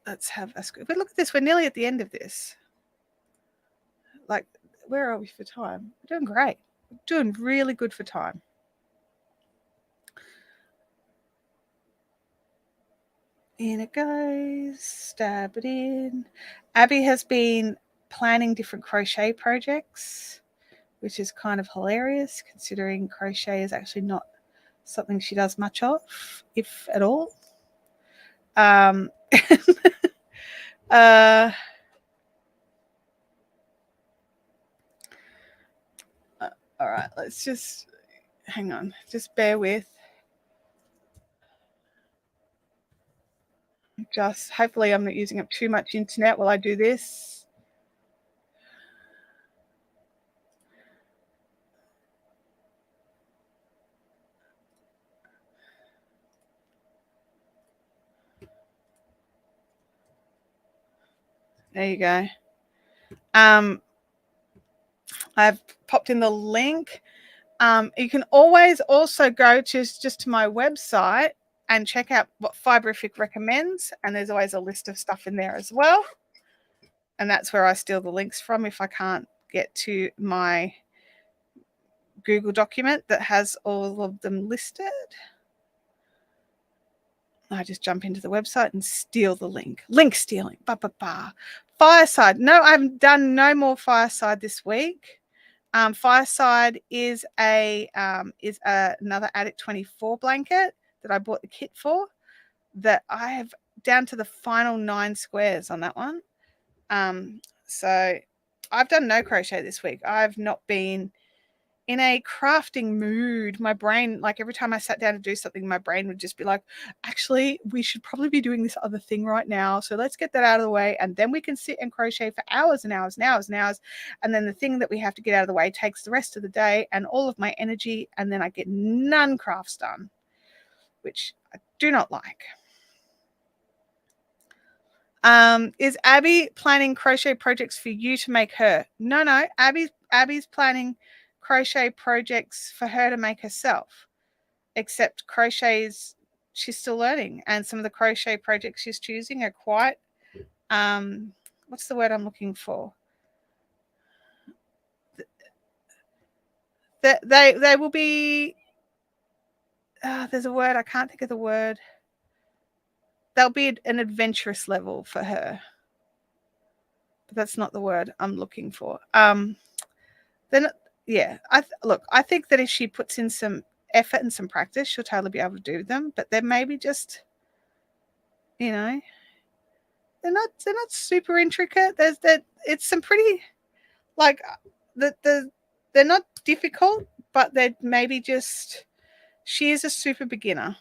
Let's have a scoop. But look at this. We're nearly at the end of this. Like, where are we for time? We're doing great. We're doing really good for time. In it goes. Stab it in. Abby has been planning different crochet projects, which is kind of hilarious considering crochet is actually not something she does much of, if at all. All right, let's just hang on. Just bear with. Just hopefully I'm not using up too much internet while I do this. There you go. I've popped in the link. You can always also go to my website and check out what Fibrific recommends, and there's always a list of stuff in there as well. And that's where I steal the links from if I can't get to my Google document that has all of them listed. I just jump into the website and steal the link. Link stealing. Fireside. No, I've done no more Fireside this week. Fireside is another Attic 24 blanket that I bought the kit for, that I have down to the final 9 squares on that one. So I've done no crochet this week. I've not been in a crafting mood. My brain, like every time I sat down to do something, my brain would just be like, actually, we should probably be doing this other thing right now. So let's get that out of the way. And then we can sit and crochet for hours and hours and hours and hours. And then the thing that we have to get out of the way takes the rest of the day and all of my energy. And then I get none crafts done, which I do not like. Is Abby planning crochet projects for you to make her? No. Abby's planning crochet projects for her to make herself, except crochets she's still learning, and some of the crochet projects she's choosing are quite what's the word I'm looking for? They will be there's a word, I can't think of the word. They'll be an adventurous level for her, but that's not the word I'm looking for. Then yeah, I think that if she puts in some effort and some practice, she'll totally be able to do them. But they're maybe just, they're not super intricate. It's some pretty, like, they're not difficult, but they're maybe just, she is a super beginner.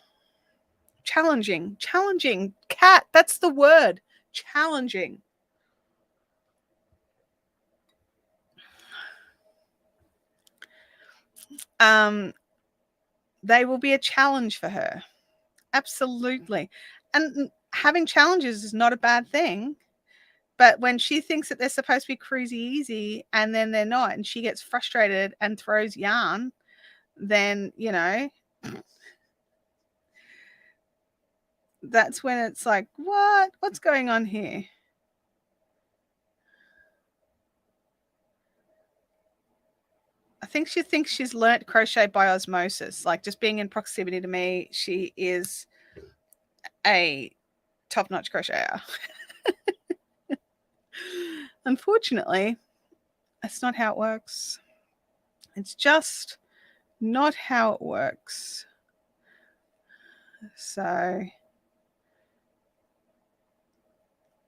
Challenging, Cat, that's the word, challenging. They will be a challenge for her. Absolutely. And having challenges is not a bad thing. But when she thinks that they're supposed to be cruisy easy and then they're not, and she gets frustrated and throws yarn, then, that's when it's like, what's going on here? I think she thinks she's learnt crochet by osmosis, like just being in proximity to me. She is a top-notch crocheter. Unfortunately, that's not how it works. It's just not how it works. So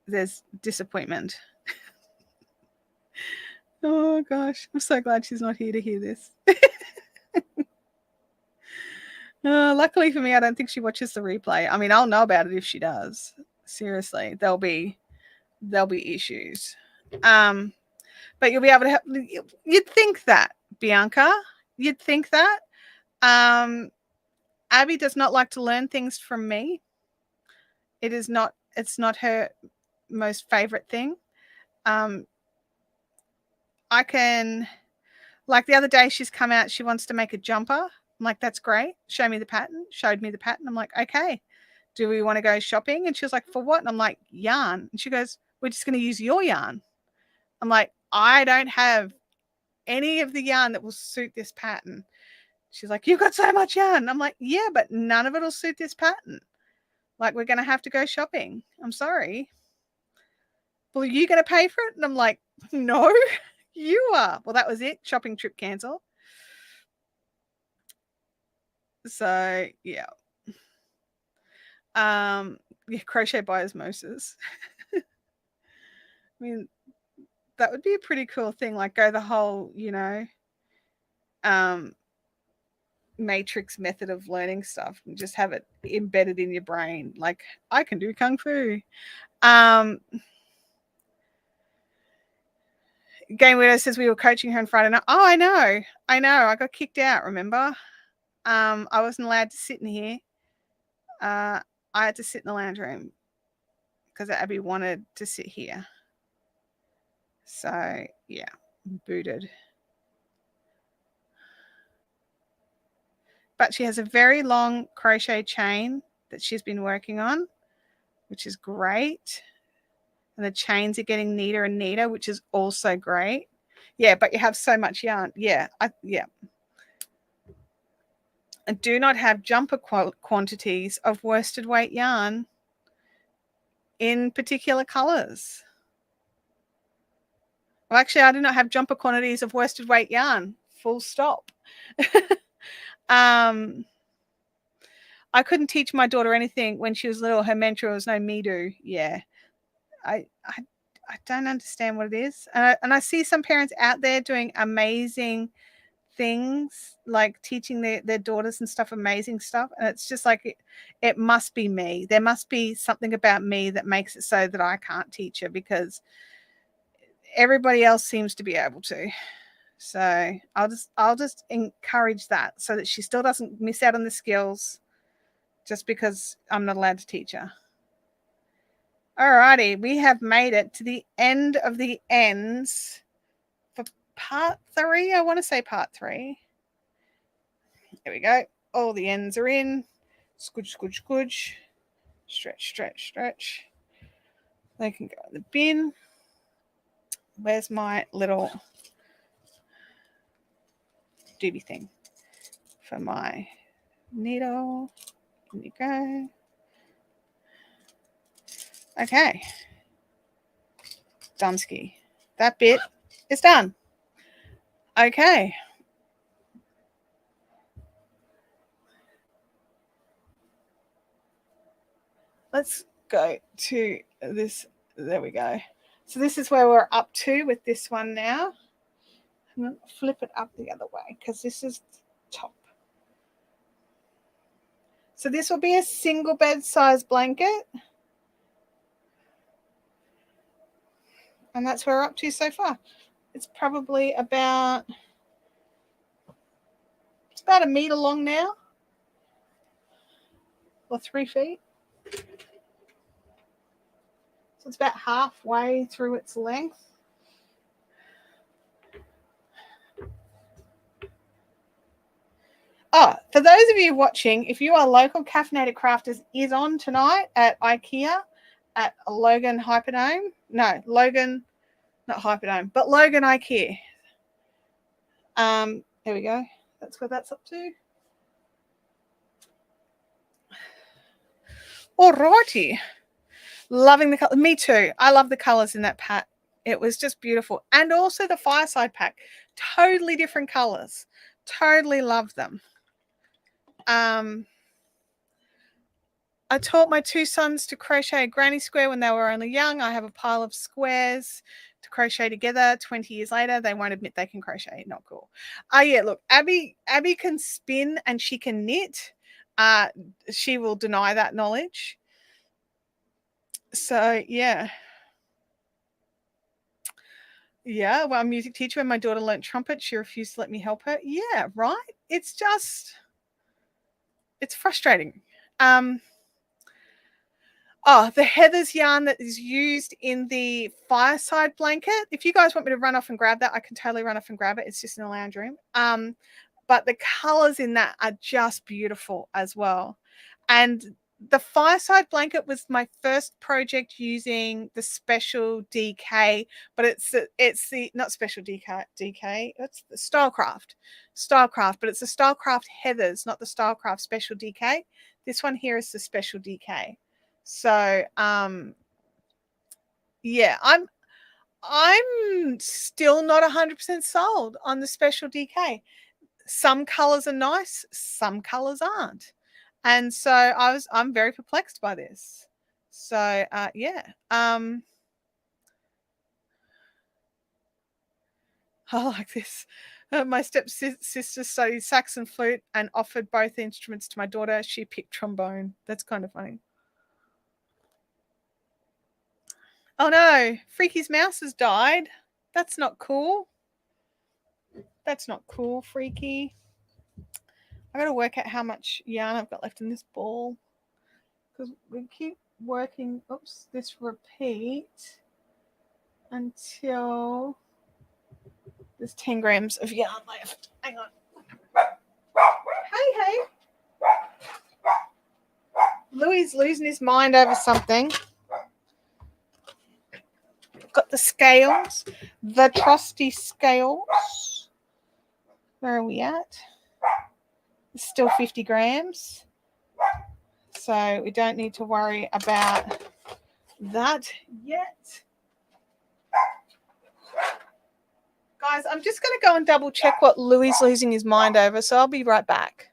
there's disappointment. Oh gosh, I'm so glad she's not here to hear this. Luckily for me, I don't think she watches the replay. I mean, I'll know about it if she does. Seriously, there'll be issues. But you'll be able to help. You'd think that, Bianca. You'd think that. Abby does not like to learn things from me. It's not her most favorite thing. I can, like the other day, she's come out, she wants to make a jumper. I'm like, that's great. Show me the pattern. Showed me the pattern. I'm like, okay, do we want to go shopping? And she was like, for what? And I'm like, yarn. And she goes, we're just going to use your yarn. I'm like, I don't have any of the yarn that will suit this pattern. She's like, you've got so much yarn. I'm like, yeah, but none of it will suit this pattern. Like, we're going to have to go shopping. I'm sorry. Well, are you going to pay for it? And I'm like, no, you are. Well, that was it. Shopping trip cancel. So, yeah. Crochet by osmosis. I mean, that would be a pretty cool thing. Like, go the whole, matrix method of learning stuff and just have it embedded in your brain. Like, I can do kung fu. Game Widow says we were coaching her on Friday night. Oh, I know. I got kicked out, remember? I wasn't allowed to sit in here. I had to sit in the lounge room because Abby wanted to sit here. So, yeah, booted. But she has a very long crochet chain that she's been working on, which is great. And the chains are getting neater and neater, which is also great. Yeah, but you have so much yarn. Yeah, do not have jumper quantities of worsted weight yarn in particular colors. Well, actually, I do not have jumper quantities of worsted weight yarn. Full stop. I couldn't teach my daughter anything when she was little. Her mentor was no me do. Yeah. I don't understand what it is. And I see some parents out there doing amazing things, like teaching their daughters and stuff, amazing stuff. And it's just like, it must be me. There must be something about me that makes it so that I can't teach her, because everybody else seems to be able to. So I'll just encourage that, so that she still doesn't miss out on the skills just because I'm not allowed to teach her. Alrighty, we have made it to the end of the ends for part 3. I want to say part 3. There we go. All the ends are in. Scooch, scooch, scooch. Stretch, stretch, stretch. They can go in the bin. Where's my little doobie thing for my needle? There you go. Okay. Dunsky. That bit is done. Okay. Let's go to this. There we go. So this is where we're up to with this one now. I'm going to flip it up the other way, because this is top. So this will be a single bed size blanket. And that's where we're up to so far. It's probably about, it's about 1 meter long now, or 3 feet. So it's about halfway through its length. Oh, for those of you watching, if you are local, Caffeinated Crafters is on tonight at IKEA at Logan Hyperdome. No, Logan, not Hyperdome, but Logan IKEA. There we go. That's where that's up to. Alrighty. Loving the color. Me too. I love the colors in that pack. It was just beautiful. And also the Fireside pack. Totally different colors. Totally love them. I taught my 2 sons to crochet a granny square when they were only young. I have a pile of squares to crochet together. 20 years later, they won't admit they can crochet. Not cool. Yeah, look, Abby can spin and she can knit. She will deny that knowledge. So, yeah. Yeah, well, I'm a music teacher. When my daughter learned trumpet, she refused to let me help her. Yeah, right? It's just, it's frustrating. Oh, the Heather's yarn that is used in the Fireside blanket. If you guys want me to run off and grab that, I can totally run off and grab it. It's just in the lounge room. But the colors in that are just beautiful as well. And the Fireside blanket was my first project using the Special DK, but it's the not Special DK, it's the Stylecraft, but it's the Stylecraft Heathers, not the Stylecraft Special DK. This one here is the Special DK. So yeah, I'm still not 100% sold on the Special DK. Some colors are nice, some colors aren't. And so I'm very perplexed by this. So yeah. I like this. My stepsister studied sax and flute and offered both instruments to my daughter. She picked trombone. That's kind of funny. Oh no, Freaky's mouse has died. That's not cool. That's not cool, Freaky. I gotta work out how much yarn I've got left in this ball, because we keep working, this repeat until there's 10 grams of yarn left. Hang on. Hey. Louis losing his mind over something. Got the scales, the trusty scales. Where are we at? It's still 50 grams. So we don't need to worry about that yet. Guys, I'm just going to go and double check what Louis is losing his mind over, so I'll be right back.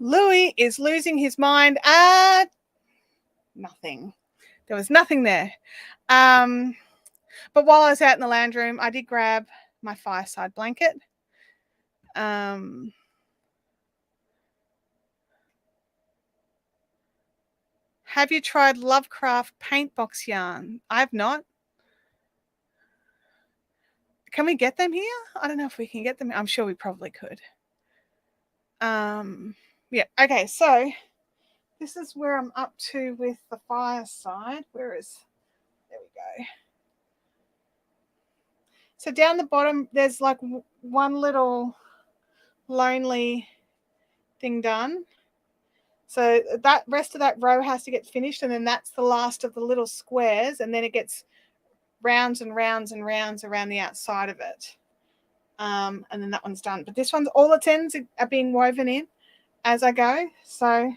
Louis is losing his mind at nothing. There was nothing there. But while I was out in the lounge room, I did grab my fireside blanket. Have you tried Lovecraft paint box yarn? I've not. Can we get them here? I don't know if we can get them. I'm sure we probably could. Yeah, okay, so this is where I'm up to with the fireside. There we go. So down the bottom, there's like one little lonely thing done. So that rest of that row has to get finished, and then that's the last of the little squares, and then it gets rounds and rounds and rounds around the outside of it. And then that one's done. But this one's, all its ends are being woven in as I go. So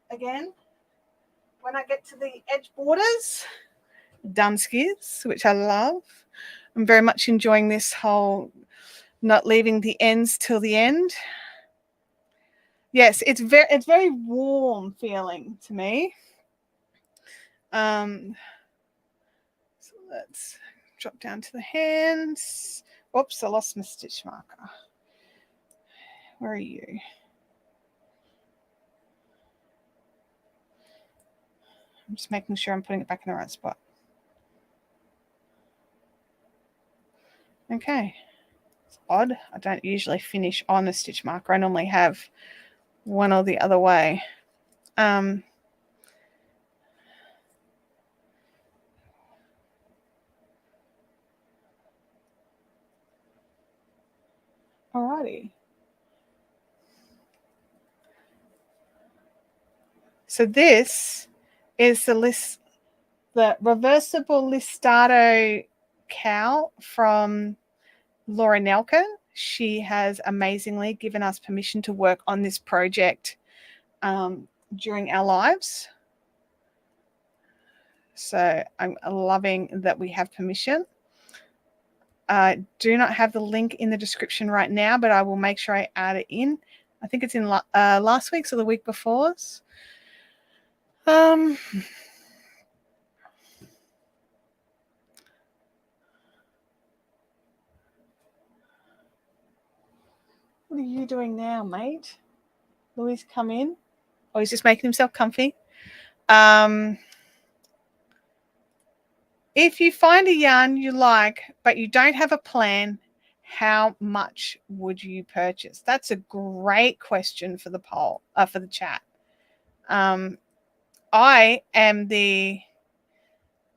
again, when I get to the edge borders, done skids, which I love. I'm very much enjoying this whole not leaving the ends till the end. Yes, it's very warm feeling to me. So let's drop down to the hands. Oops, I lost my stitch marker. Where are you? I'm just making sure I'm putting it back in the right spot. Okay. It's odd. I don't usually finish on a stitch marker. I normally have one or the other way. Alrighty. So this is the reversible listato cowl from Laura Nelka. She has amazingly given us permission to work on this project during our lives. So I'm loving that we have permission. I do not have the link in the description right now, but I will make sure I add it in. I think it's in last week's or the week before's. What are you doing now, mate? Louis, come in. Oh, he's just making himself comfy. If you find a yarn you like, but you don't have a plan, how much would you purchase? That's a great question for the poll, for the chat. I'm the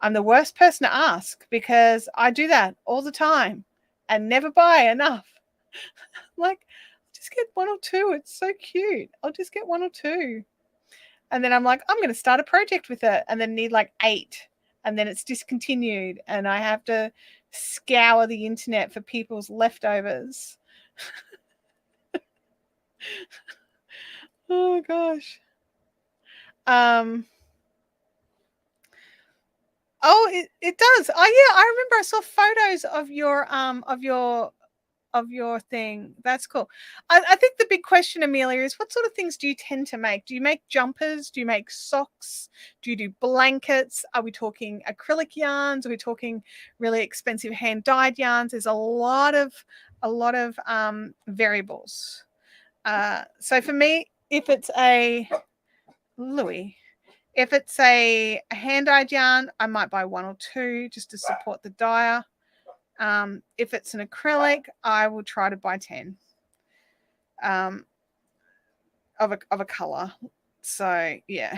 worst person to ask because I do that all the time and never buy enough. Like, just get one or two. It's so cute. I'll just get one or two. And then I'm like, I'm going to start a project with it, and then need like 8. And then it's discontinued, and I have to scour the internet for people's leftovers. Oh gosh. Oh, it does. Oh yeah, I remember I saw photos of your thing. That's cool. I think the big question, Amelia, is what sort of things do you tend to make? Do you make jumpers? Do you make socks? Do you do blankets? Are we talking acrylic yarns? Are we talking really expensive hand dyed yarns? There's a lot of variables. So for me, if it's a Louis, if it's a hand dyed yarn, I might buy one or two just to support the dyer. If it's an acrylic, I will try to buy 10 of a color. So yeah.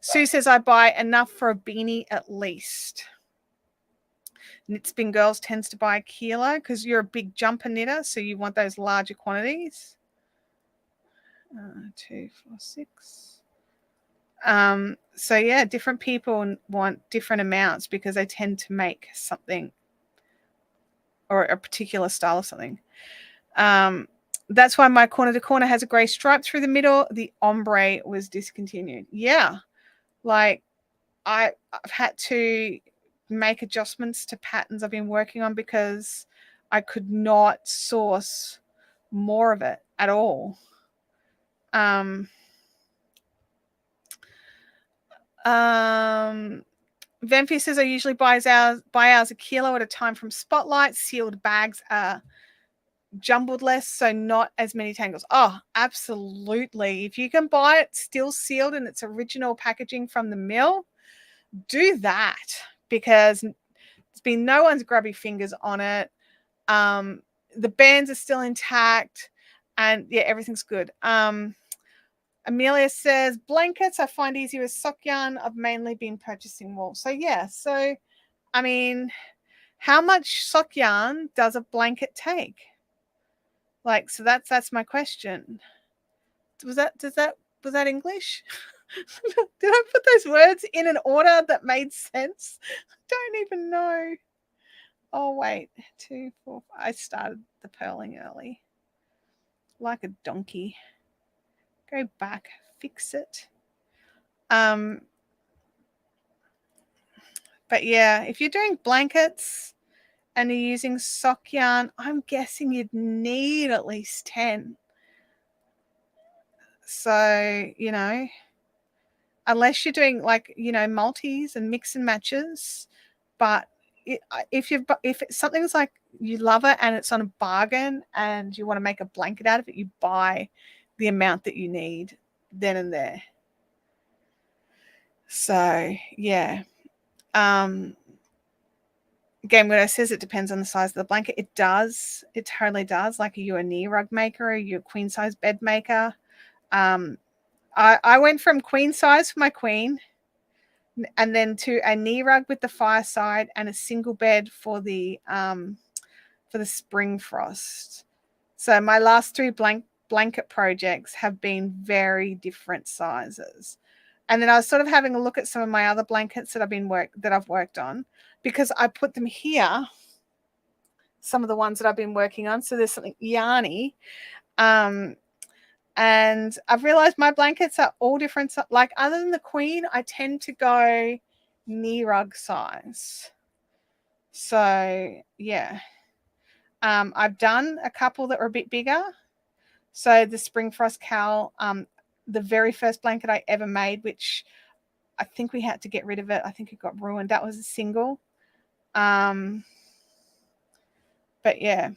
Sue says I buy enough for a beanie at least. Knit Spin Girls tends to buy a kilo because you're a big jumper knitter, so you want those larger quantities. 2, 4, 6. So yeah, different people want different amounts because they tend to make something or a particular style of something. That's why my corner to corner has a grey stripe through the middle. The ombre was discontinued. Yeah, like I've had to make adjustments to patterns I've been working on because I could not source more of it at all. Vampire says I usually buy ours a kilo at a time from Spotlight. Sealed bags are jumbled less, so not as many tangles. Oh, absolutely. If you can buy it still sealed in its original packaging from the mill, do that because there's been no one's grubby fingers on it. The bands are still intact and yeah, everything's good. Amelia says blankets I find easier with sock yarn. I've mainly been purchasing wool. So yeah, so I mean, how much sock yarn does a blanket take? Like, so that's my question. Was that English? Did I put those words in an order that made sense? I don't even know. Oh wait, 2, 4. I started the purling early, like a donkey. Go back, fix it. But yeah, if you're doing blankets and you're using sock yarn, I'm guessing you'd need at least 10. So, you know, unless you're doing like, you know, multis and mix and matches, but if something's like you love it and it's on a bargain and you want to make a blanket out of it, you buy the amount that you need then and there. So, yeah. Game Widow says it depends on the size of the blanket. It does. It totally does. Like, are you a knee rug maker? Are you a queen size bed maker? I went from queen size for my queen and then to a knee rug with the fireside and a single bed for the spring frost. So my last 3 blanket projects have been very different sizes. And then I was sort of having a look at some of my other blankets that I've worked on because I put them here. Some of the ones that I've been working on. So there's something yarny. And I've realized my blankets are all different. Like, other than the queen, I tend to go knee rug size. So yeah. I've done a couple that were a bit bigger. So the Spring Frost Cowl, the very first blanket I ever made, which I think we had to get rid of it. I think it got ruined. That was a single. But yeah.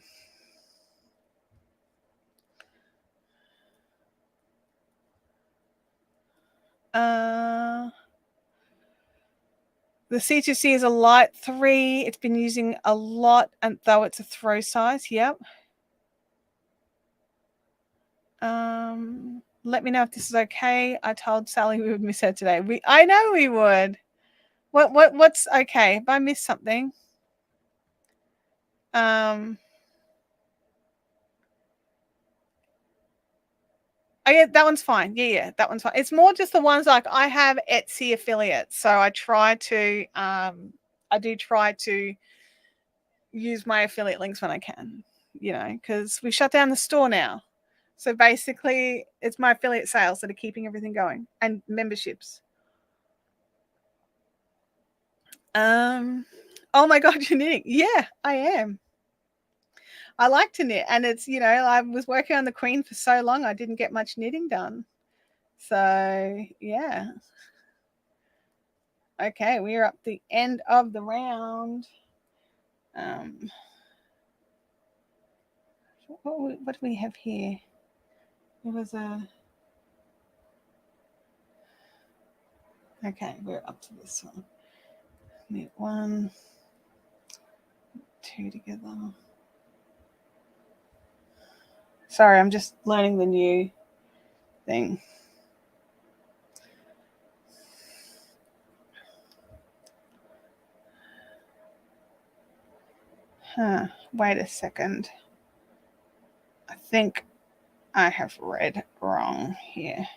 The C2C is a light 3. It's been using a lot, and though it's a throw size. Yep. Let me know if this is okay. I told Sally we would miss her today. I know we would. What's okay? If I missed something. Oh yeah, that one's fine. Yeah, that one's fine. It's more just the ones like I have Etsy affiliates, so I do try to use my affiliate links when I can, you know, because we shut down the store now. So basically, it's my affiliate sales that are keeping everything going, and memberships. Oh my God, you're knitting. Yeah, I am. I like to knit, and it's, I was working on the Queen for so long, I didn't get much knitting done. So, yeah. Okay, we're up the end of the round. What do we have here? There was a... Okay, we're up to this one. Knit 1, 2 together. Sorry, I'm just learning the new thing. Wait a second. I think I have read wrong here.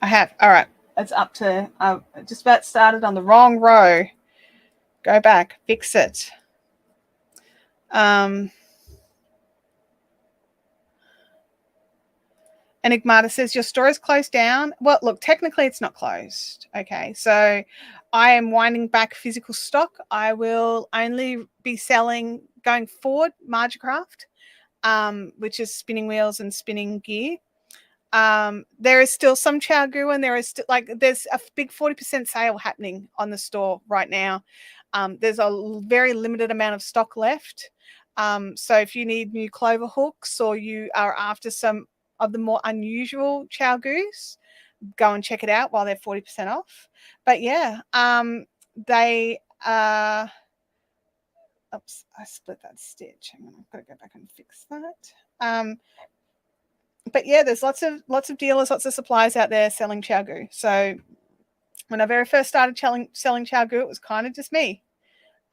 I have. All right. It's up to... I just about started on the wrong row. Go back. Fix it. Enigmata says, your store is closed down. Well, look, technically it's not closed. Okay, so I am winding back physical stock. I will only be selling, going forward, Margicraft, which is spinning wheels and spinning gear. There is still some Chowgu, and there is still, there's a big 40% sale happening on the store right now. There's a very limited amount of stock left. So if you need new clover hooks, or you are after some of the more unusual Chowgus, go and check it out while they're 40% off. But yeah, they oops, I split that stitch. Hang on, I've got to go back and fix that. But yeah, there's lots of dealers, lots of suppliers out there selling Chowgu. So when I very first started selling Chowgu, it was kind of just me.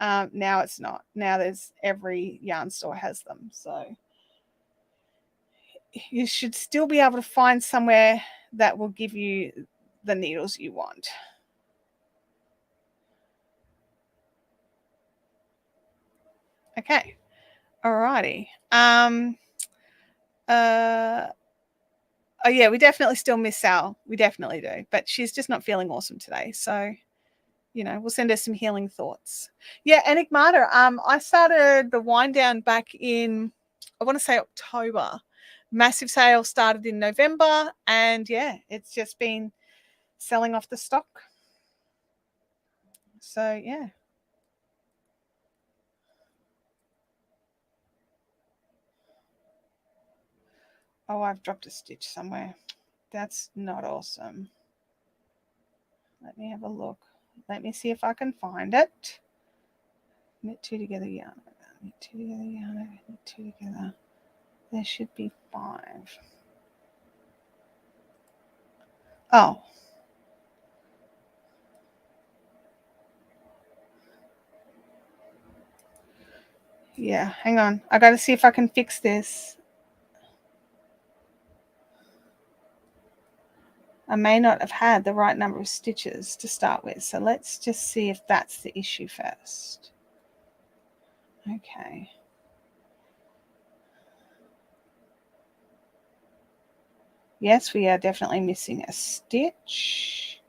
Now it's not. Now there's every yarn store has them. So you should still be able to find somewhere that will give you the needles you want. Okay. Alrighty. Oh yeah, we definitely still miss Sal. We definitely do. But she's just not feeling awesome today. So, we'll send her some healing thoughts. Yeah, Enigmata. I started the wind down back in, I want to say, October. Massive sale started in November, and yeah, it's just been selling off the stock. So yeah. Oh, I've dropped a stitch somewhere. That's not awesome. Let me have a look. Let me see if I can find it. Knit 2 together, yarn over. Knit 2 together, yarn over. Knit 2 together. There should be 5. Oh. Yeah, hang on. I got to see if I can fix this. I may not have had the right number of stitches to start with. So let's just see if that's the issue first. Okay. Yes, we are definitely missing a stitch.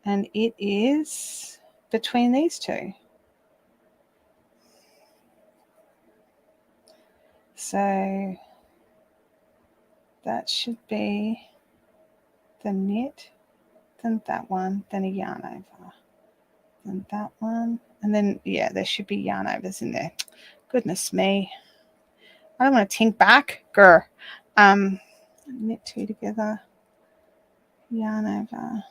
And it is between these two. So that should be the knit, then that one, then a yarn over, then that one, and then, yeah, there should be yarn overs in there. Goodness me. I don't want to tink back. Grr. Knit 2 together, yarn over.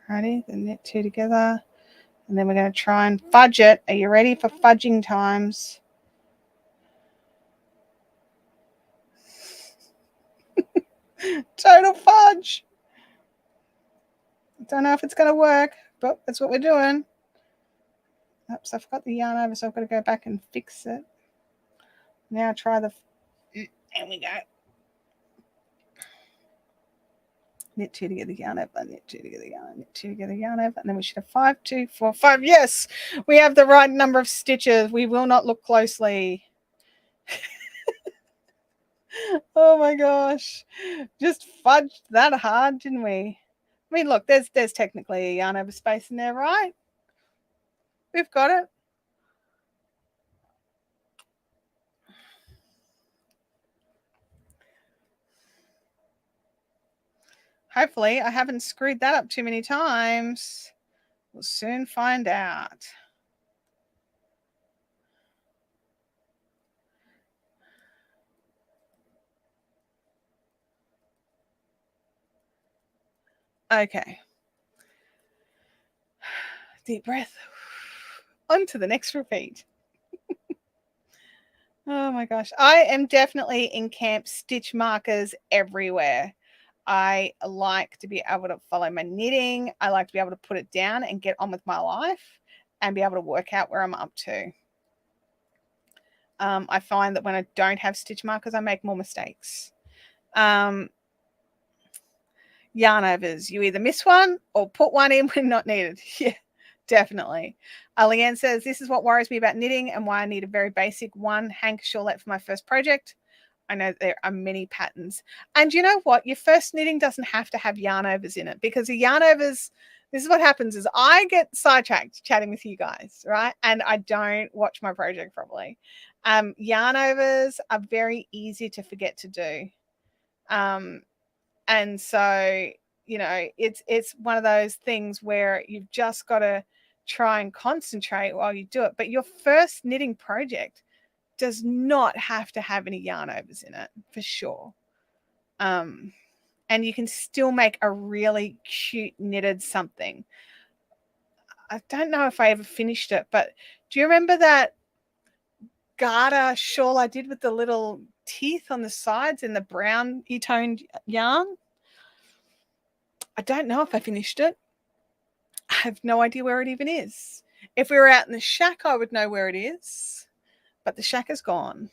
Ready? Then knit 2 together. And then we're going to try and fudge it. Are you ready for fudging times? Total fudge. Don't know if it's going to work, but that's what we're doing. Oops, I forgot the yarn over, so I've got to go back and fix it. Now try the... There we go. Knit 2 together, yarn over, knit 2 together, knit 2 together, yarn over, and then we should have 5, 2, 4, 5. Yes, we have the right number of stitches. We will not look closely. Oh my gosh, just fudged that hard, didn't we? I mean, look, there's technically a yarn over space in there, right? We've got it. Hopefully, I haven't screwed that up too many times. We'll soon find out. Okay. Deep breath. On to the next repeat. Oh my gosh. I am definitely in camp stitch markers everywhere. I like to be able to follow my knitting. I like to be able to put it down and get on with my life and be able to work out where I'm up to. I find that when I don't have stitch markers, I make more mistakes. Yarn overs. You either miss one or put one in when not needed. Yeah, definitely. Leanne says, this is what worries me about knitting and why I need a very basic one hank shawlette for my first project. I know there are many patterns. And you know what? Your first knitting doesn't have to have yarn overs in it, because the yarn overs, this is what happens is I get sidetracked chatting with you guys, right? And I don't watch my project properly. Yarn overs are very easy to forget to do. And so, you know, it's one of those things where you've just got to try and concentrate while you do it. But your first knitting project does not have to have any yarn overs in it, for sure. And you can still make a really cute knitted something. I don't know if I ever finished it, but do you remember that garter shawl I did with the little teeth on the sides and the brown e-toned yarn? I don't know if I finished it. I have no idea where it even is. If we were out in the shack, I would know where it is, but the shack is gone.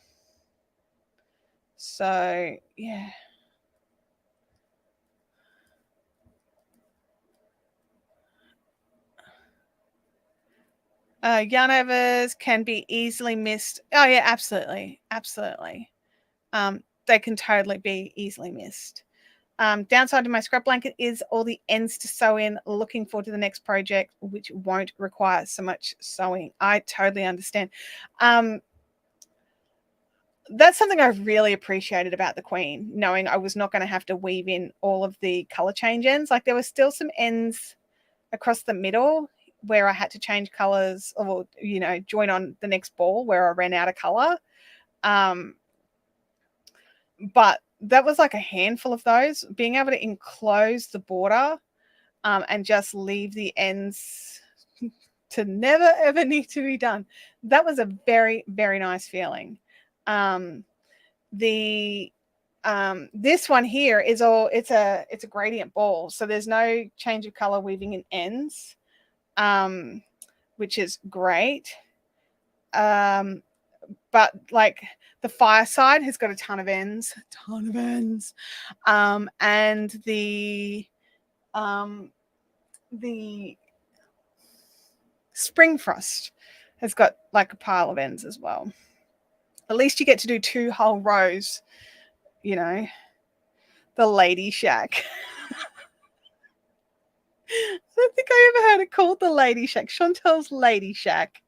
So, yeah. Yarn overs can be easily missed. Oh, yeah, absolutely. Absolutely. They can totally be easily missed. Downside to my scrap blanket is all the ends to sew in. Looking forward to the next project, which won't require so much sewing. I totally understand. That's something I really appreciated about the Queen, knowing I was not going to have to weave in all of the color change ends. Like, there were still some ends across the middle where I had to change colors, or, you know, join on the next ball where I ran out of color. But that was like a handful of those. Being able to enclose the border and just leave the ends to never ever need to be done, that was a very, very nice feeling. This one here is all, it's a gradient ball, so there's no change of color weaving in ends, which is great. But like the fireside has got a ton of ends, and the spring frost has got like a pile of ends as well. At least you get to do 2 whole rows, you know. The lady shack. I don't think I ever heard it called the lady shack. Chantelle's lady shack.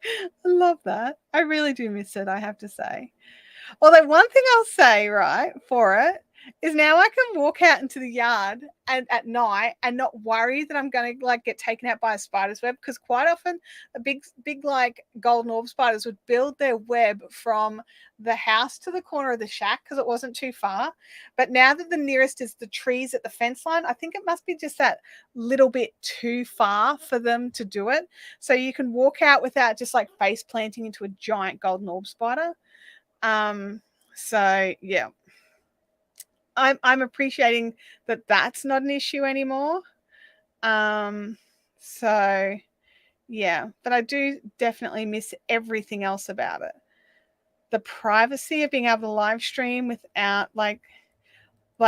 I love that. I really do miss it, I have to say. Although one thing I'll say, right, for it, is now I can walk out into the yard and at night and not worry that I'm going to like get taken out by a spider's web, because quite often a big like golden orb spiders would build their web from the house to the corner of the shack because it wasn't too far. But now that the nearest is the trees at the fence line, I think it must be just that little bit too far for them to do it. So you can walk out without just like face planting into a giant golden orb spider. So yeah, I'm appreciating that that's not an issue anymore. So yeah, but I do definitely miss everything else about it. the privacy of being able to live stream without like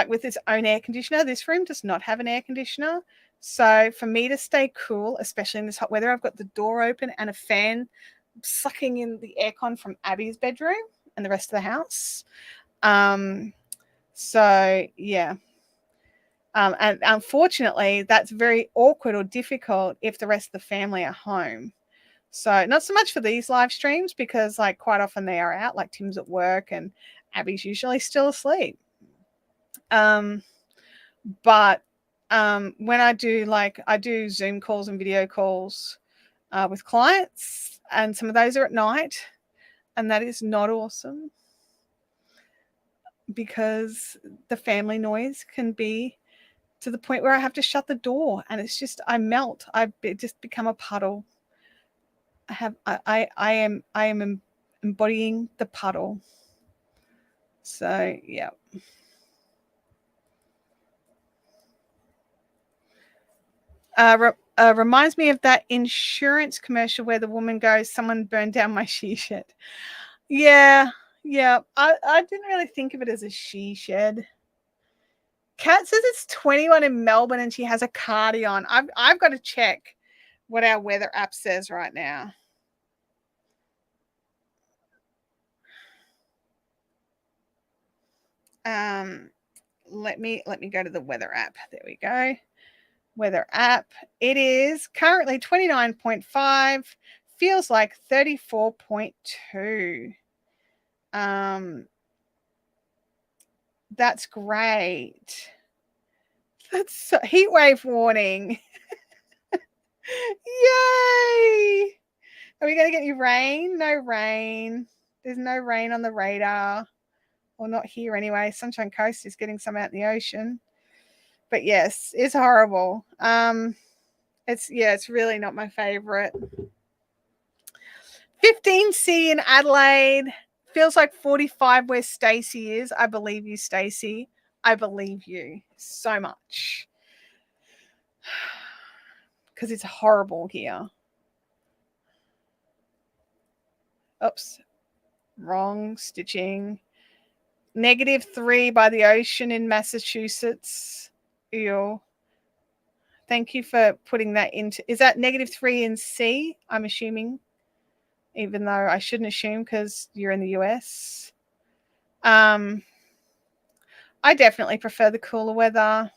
with its own air conditioner. This room does not have an air conditioner. So for me to stay cool, especially in this hot weather, I've got the door open and a fan sucking in the aircon from Abby's bedroom and the rest of the house. So yeah. And unfortunately, that's very awkward or difficult if the rest of the family are home. So not so much for these live streams because like quite often they are out, like Tim's at work and Abby's usually still asleep. But when I do Zoom calls and video calls with clients, and some of those are at night, and that is not awesome because the family noise can be to the point where I have to shut the door, and it's just I melt. I just become a puddle. I am embodying the puddle. So yeah. Reminds me of that insurance commercial where the woman goes, "Someone burned down my she shed." Yeah. I didn't really think of it as a she shed. Kat says it's 21 in Melbourne and she has a cardi on. I've got to check what our weather app says right now. Let me go to the weather app. There we go. Weather app. It is currently 29.5, feels like 34.2. That's great. That's heat wave warning. Yay! Are we going to get any rain? No rain. There's no rain on the radar. Or not here anyway. Sunshine Coast is getting some out in the ocean. But yes, it's horrible. It's really not my favorite. 15C in Adelaide. Feels like 45 where Stacey is. I believe you, Stacey. I believe you so much. Because it's horrible here. Oops. Wrong stitching. -3 by the ocean in Massachusetts. Ew. Thank you for putting that into. Is that -3 in C? I'm assuming, even though I shouldn't assume because you're in the US. I definitely prefer the cooler weather.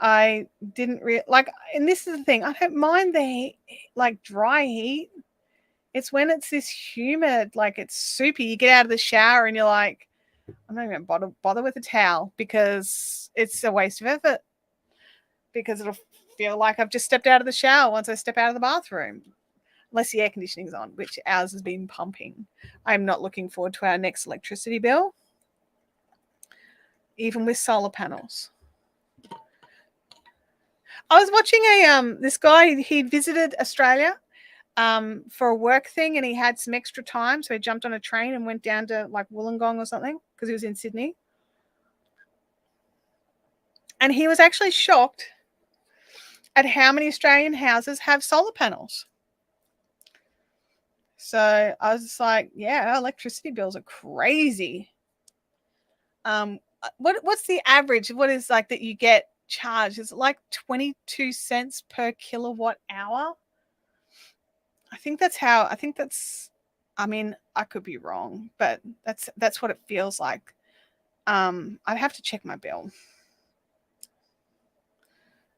I didn't and this is the thing. I don't mind the heat, like dry heat. It's when it's this humid, like it's soupy. You get out of the shower and you're like, I'm not even going to bother with a towel because it's a waste of effort. Because it'll feel like I've just stepped out of the shower once I step out of the bathroom. Unless the air conditioning's on, which ours has been pumping. I'm not looking forward to our next electricity bill, even with solar panels. I was watching this guy, he visited Australia for a work thing and he had some extra time. So he jumped on a train and went down to like Wollongong or something because he was in Sydney. And he was actually shocked at how many Australian houses have solar panels. So I was just like, yeah, our electricity bills are crazy. What's the average? What is like that you get charged? Is it like 22 cents per kilowatt hour? I mean, I could be wrong, but that's what it feels like. I'd have to check my bill.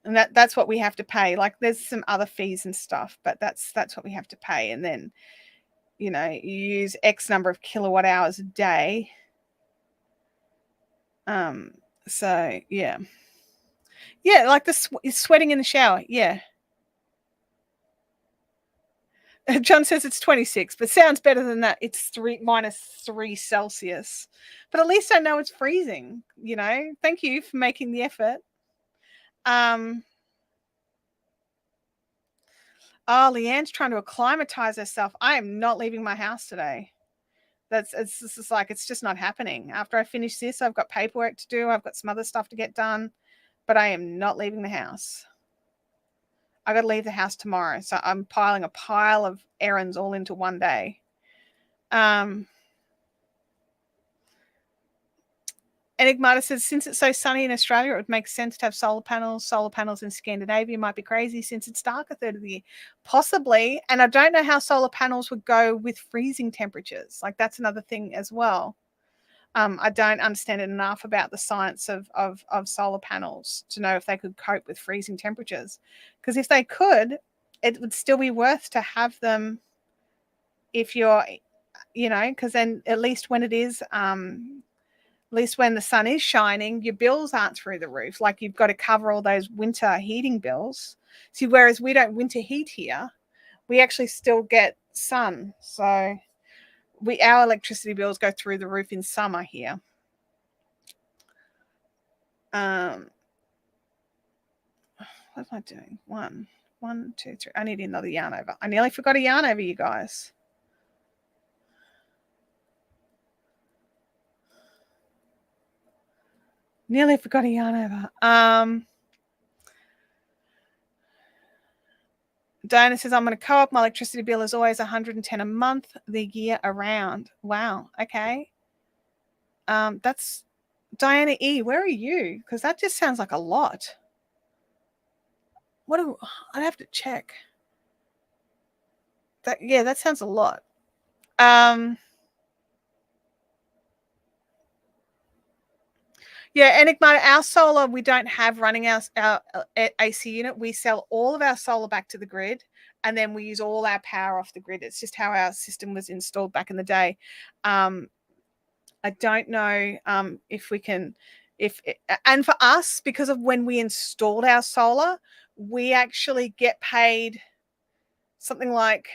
And that's what we have to pay. Like there's some other fees and stuff, but that's what we have to pay. And then, you know, you use X number of kilowatt hours a day. So yeah. Yeah, like sweating in the shower. Yeah. John says it's 26, but sounds better than that. It's -3 Celsius. But at least I know it's freezing, you know. Thank you for making the effort. Leanne's trying to acclimatize herself. I am not leaving my house today. It's just not happening. After I finish this, I've got paperwork to do. I've got some other stuff to get done, but I am not leaving the house. I got to leave the house tomorrow. So I'm piling a pile of errands all into one day. Enigmata says, since it's so sunny in Australia, it would make sense to have solar panels. Solar panels in Scandinavia might be crazy since it's dark a third of the year. Possibly. And I don't know how solar panels would go with freezing temperatures. Like, that's another thing as well. I don't understand enough about the science of solar panels to know if they could cope with freezing temperatures. Because if they could, it would still be worth to have them if you're, because then at least when it is, at least when the sun is shining, your bills aren't through the roof. Like, you've got to cover all those winter heating bills. See, whereas we don't winter heat here, we actually still get sun. So our electricity bills go through the roof in summer here. What am I doing? One, two, three. I need another yarn over. I nearly forgot a yarn over, you guys. Nearly forgot a yarn over. Diana says, I'm going to co-op. My electricity bill is always $110 a month the year around. Wow. Okay. That's Diana E. Where are you? Because that just sounds like a lot. I'd have to check. That sounds a lot. Yeah, Enigma, our solar, we don't have running our AC unit. We sell all of our solar back to the grid, and then we use all our power off the grid. It's just how our system was installed back in the day. I don't know if we can, and for us, because of when we installed our solar, we actually get paid something like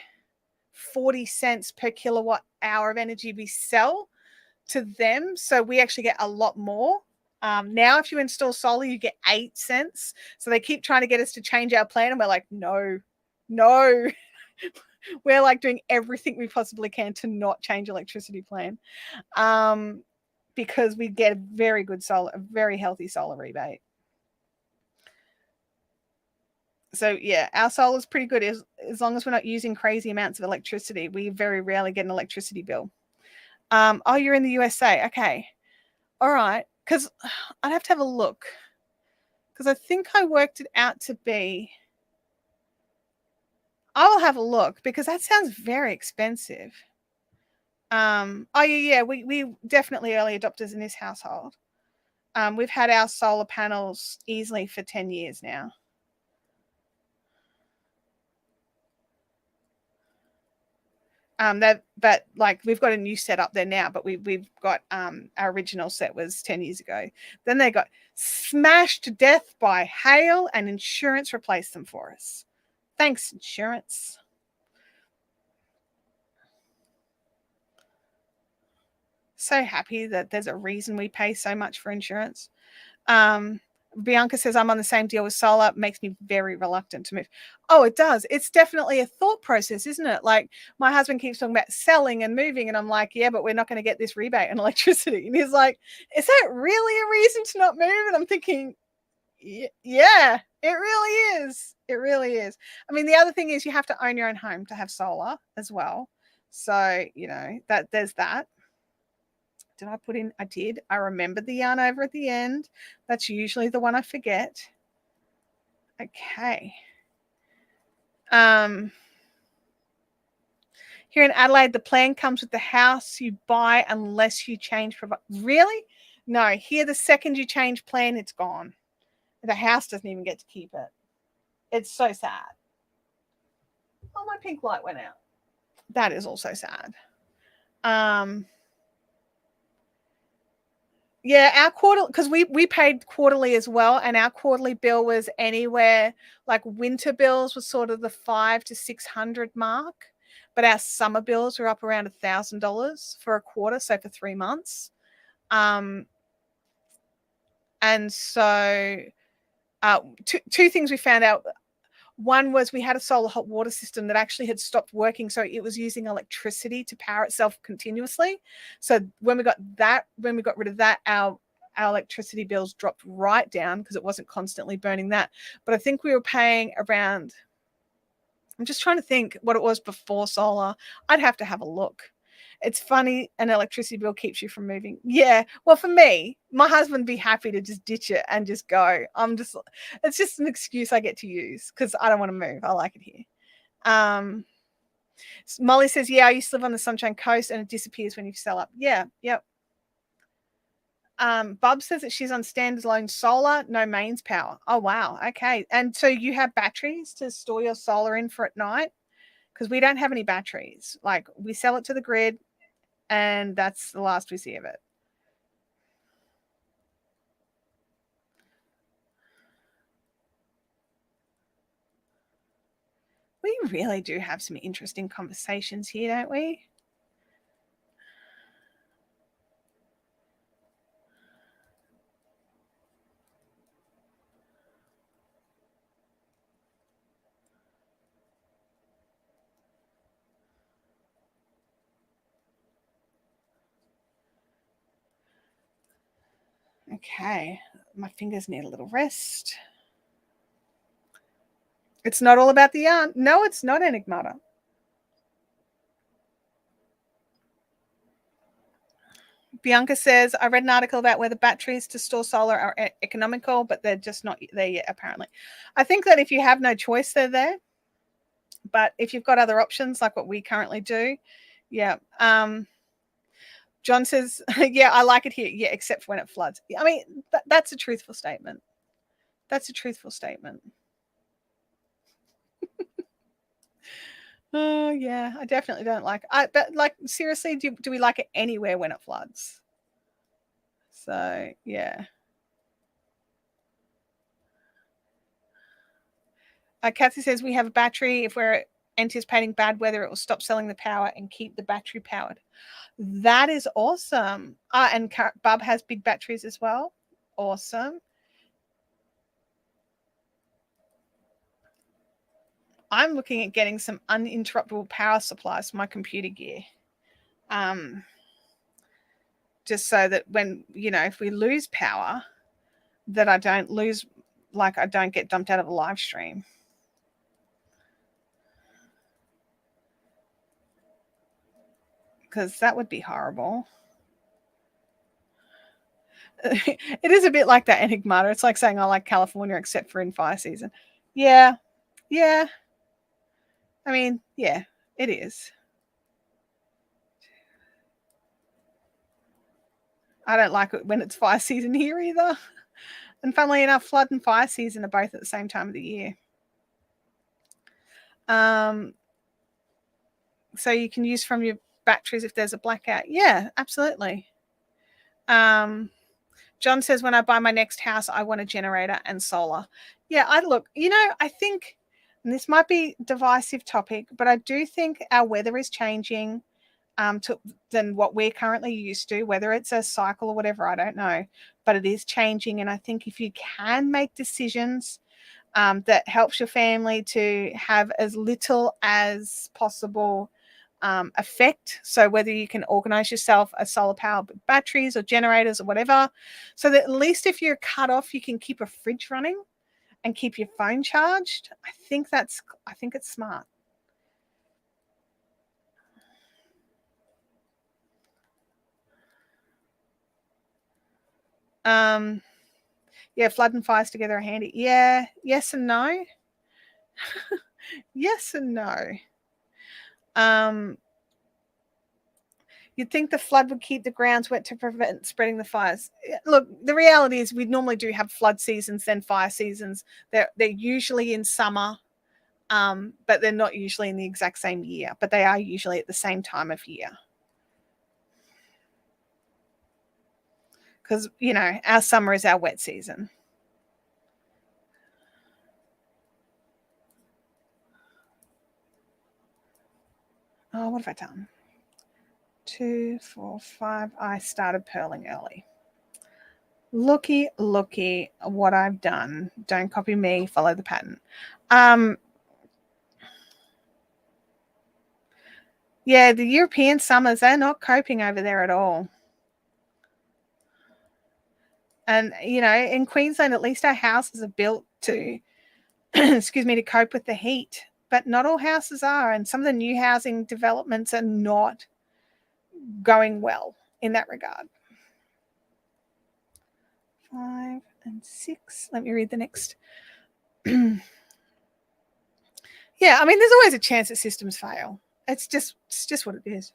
40 cents per kilowatt hour of energy we sell to them. So we actually get a lot more. Now, if you install solar, you get 8 cents. So they keep trying to get us to change our plan. And we're like, no. We're like doing everything we possibly can to not change electricity plan. Because we get a very good solar, a very healthy solar rebate. So yeah, our solar is pretty good as long as we're not using crazy amounts of electricity. We very rarely get an electricity bill. Oh, you're in the USA. Okay. All right. Because I'd have to have a look. Because I think I worked it out to be. I will have a look because that sounds very expensive. Oh yeah. We definitely early adopters in this household. We've had our solar panels easily for 10 years now. But like we've got a new set up there now, but we've got our original set was 10 years ago. Then they got smashed to death by hail, and insurance replaced them for us. Thanks, insurance. So happy that there's a reason we pay so much for insurance. Bianca says, I'm on the same deal with solar. Makes me very reluctant to move. Oh, it does. It's definitely a thought process, isn't it? Like my husband keeps talking about selling and moving, and I'm like, yeah, but we're not going to get this rebate on electricity. And he's like, is that really a reason to not move? And I'm thinking, yeah, it really is. It really is. I mean, the other thing is you have to own your own home to have solar as well. So, that there's that. Did I put in? I did. I remembered the yarn over at the end. That's usually the one I forget. Okay. Here in Adelaide, the plan comes with the house you buy unless you change. Really? No. Here, the second you change plan, it's gone. The house doesn't even get to keep it. It's so sad. Oh, my pink light went out. That is also sad. Yeah, our quarter, because we paid quarterly as well, and our quarterly bill was anywhere like winter bills was sort of the $500 to $600 mark, but our summer bills were up around $1,000 for a quarter, so for 3 months. And so two things we found out. One was we had a solar hot water system that actually had stopped working. So it was using electricity to power itself continuously. So when we got rid of that, our electricity bills dropped right down because it wasn't constantly burning that. But I think we were paying around, I'm just trying to think what it was before solar. I'd have to have a look. It's funny an electricity bill keeps you from moving. Yeah. Well, for me, my husband would be happy to just ditch it and just go. It's just an excuse I get to use because I don't want to move. I like it here. Molly says, yeah, I used to live on the Sunshine Coast and it disappears when you sell up. Yeah. Yep. Bob says that she's on standalone solar, no mains power. Oh, wow. Okay. And so you have batteries to store your solar in for at night? Because we don't have any batteries. Like, we sell it to the grid and that's the last we see of it. We really do have some interesting conversations here, don't we? Okay, my fingers need a little rest. It's not all about the yarn. No, it's not, Enigmata. Bianca says, I read an article about whether batteries to store solar are economical, but they're just not there yet, apparently. I think that if you have no choice, they're there. But if you've got other options, like what we currently do, yeah. John says, yeah, I like it here. Yeah, except for when it floods. I mean, that's a truthful statement. That's a truthful statement. Oh, yeah, I definitely don't like it. But, like, seriously, do we like it anywhere when it floods? So, yeah. Kathy says, we have a battery. If we're anticipating bad weather, it will stop selling the power and keep the battery powered. That is awesome. And Bub has big batteries as well. Awesome. I'm looking at getting some uninterruptible power supplies for my computer gear. Just so that when, if we lose power, that I don't lose, like I don't get dumped out of a live stream. Because that would be horrible. It is a bit like that Enigmata. It's like saying I like California except for in fire season. Yeah. Yeah. I mean, yeah, it is. I don't like it when it's fire season here either. And funnily enough, flood and fire season are both at the same time of the year. So you can use from your batteries if there's a blackout. Yeah, absolutely. John says, when I buy my next house, I want a generator and solar. Yeah, I think, and this might be a divisive topic, but I do think our weather is changing than what we're currently used to, whether it's a cycle or whatever, I don't know, but it is changing. And I think if you can make decisions that helps your family to have as little as possible effect. So whether you can organize yourself a solar power batteries or generators or whatever, so that at least if you're cut off, you can keep a fridge running and keep your phone charged. I think it's smart. Yeah, flood and fires together are handy. Yeah, yes and no. Yes and no. You'd think the flood would keep the grounds wet to prevent spreading the fires. Look, the reality is we normally do have flood seasons, then fire seasons. They're usually in summer, but they're not usually in the exact same year, but they are usually at the same time of year. Because, our summer is our wet season. Oh, what have I done? 2, 4, 5. I started purling early. Looky what I've done. Don't copy me, follow the pattern. Yeah, the European summers, they're not coping over there at all. And, in Queensland, at least our houses are built to, to cope with the heat. But not all houses are. And some of the new housing developments are not going well in that regard. 5 and 6. Let me read the next. Yeah, I mean, there's always a chance that systems fail. It's just what it is.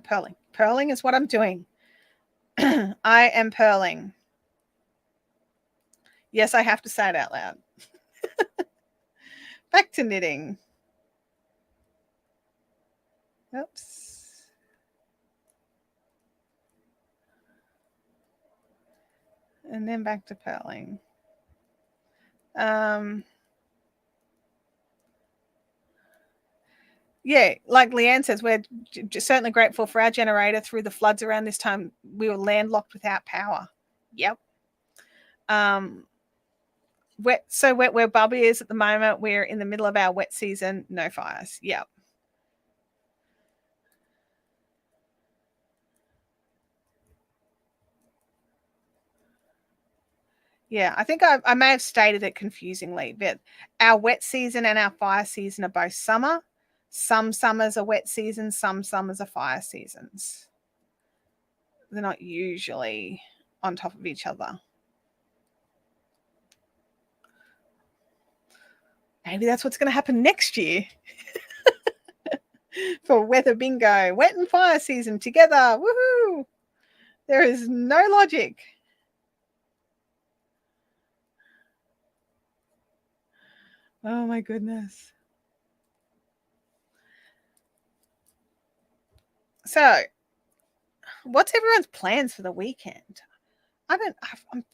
Purling. Purling is what I'm doing. I am purling. Yes, I have to say it out loud. Back to knitting. Oops. And then back to purling. Yeah, like Leanne says, we're certainly grateful for our generator. Through the floods around this time, we were landlocked without power. Yep. Wet where Bubby is at the moment, we're in the middle of our wet season, no fires. Yep. Yeah, I think I may have stated it confusingly, but our wet season and our fire season are both summer. Some summers are wet seasons, some summers are fire seasons. They're not usually on top of each other. Maybe that's what's going to happen next year. For weather bingo, wet and fire season together. Woohoo! There is no logic. Oh my goodness. So, what's everyone's plans for the weekend? I'm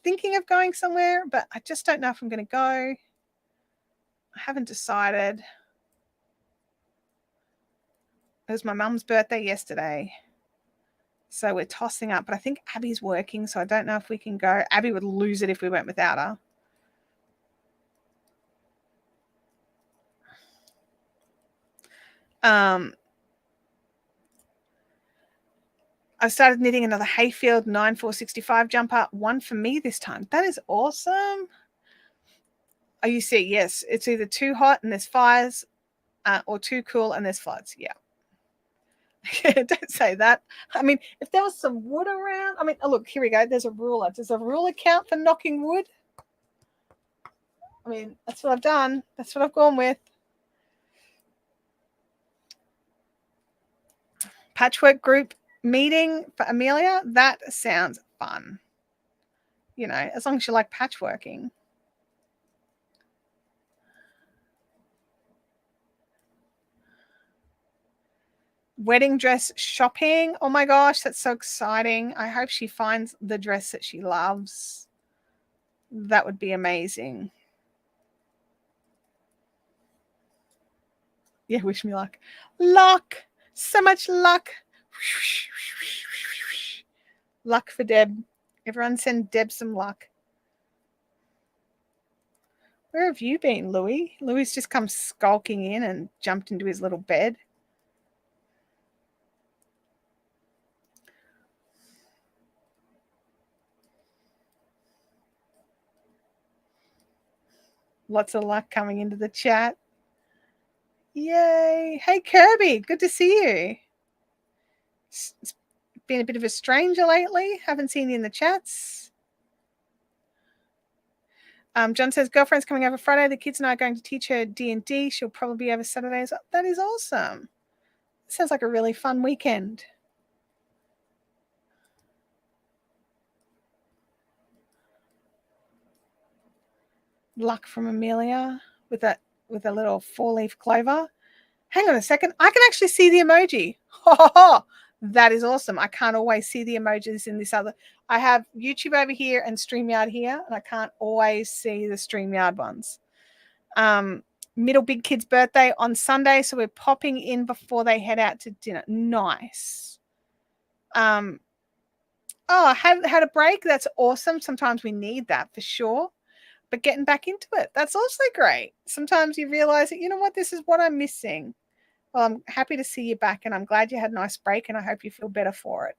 thinking of going somewhere, but I just don't know if I'm going to go. I haven't decided. It was my mum's birthday yesterday. So we're tossing up, but I think Abby's working, so I don't know if we can go. Abby would lose it if we went without her. I started knitting another Hayfield 9465 jumper, one for me this time. That is awesome. Oh, you see, yes, it's either too hot and there's fires, or too cool and there's floods. Yeah. Don't say that. I mean, if there was some wood around, I mean, oh, look, here we go. There's a ruler. Does a ruler count for knocking wood? I mean, that's what I've done. That's what I've gone with. Patchwork group meeting for Amelia. That sounds fun. You know, as long as you like patchworking. Wedding dress shopping. Oh my gosh, that's so exciting. I hope she finds the dress that she loves. That would be amazing. Yeah, wish me luck. Luck. So much luck. Luck for Deb. Everyone send Deb some luck. Where have you been, Louis? Louis just come skulking in and jumped into his little bed. Lots of luck coming into the chat. Yay. Hey, Kirby. Good to see you. It's been a bit of a stranger lately. Haven't seen you in the chats. John says, girlfriend's coming over Friday. The kids and I are going to teach her D&D. She'll probably be over Saturdays. That is awesome. Sounds like a really fun weekend. Luck from Amelia with a little 4-leaf clover. Hang on a second. I can actually see the emoji. That is awesome. I can't always see the emojis in this other. I have YouTube over here and StreamYard here, and I can't always see the StreamYard ones. Middle big kid's birthday on Sunday, so we're popping in before they head out to dinner. Nice. Oh, had a break. That's awesome. Sometimes we need that for sure. But getting back into it, that's also great. Sometimes you realize that, you know what, this is what I'm missing. Well, I'm happy to see you back, and I'm glad you had a nice break, and I hope you feel better for it.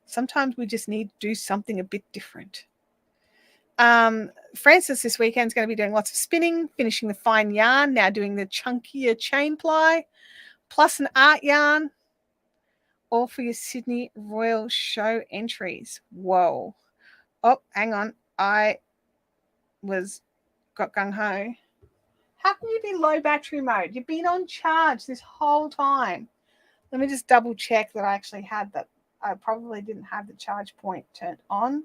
Sometimes we just need to do something a bit different. Frances this weekend is going to be doing lots of spinning, finishing the fine yarn, now doing the chunkier chain ply, plus an art yarn, all for your Sydney Royal Show entries. Whoa. Oh, hang on. I got gung-ho. How can you be low battery mode? You've been on charge this whole time. Let me just double check that I actually had that. I probably didn't have the charge point turned on.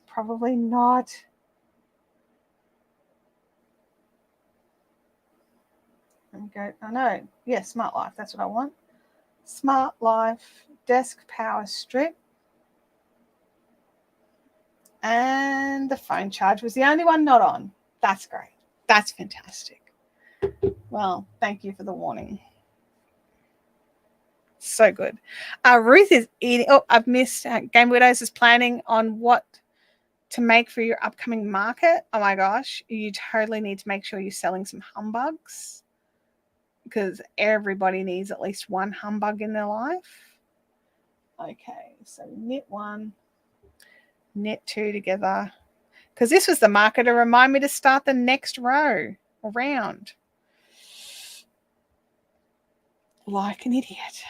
Probably not. Let me go. Oh no. Yeah, Smart Life. That's what I want. Smart Life desk power strip. And the phone charge was the only one not on. That's great. That's fantastic. Well, thank you for the warning. So good. Ruth is eating. Oh, I've missed. Game Widows is planning on what to make for your upcoming market. Oh my gosh. You totally need to make sure you're selling some humbugs, because everybody needs at least one humbug in their life. Okay, so knit one, knit two together, because this was the marker to remind me to start the next row around. Like an idiot.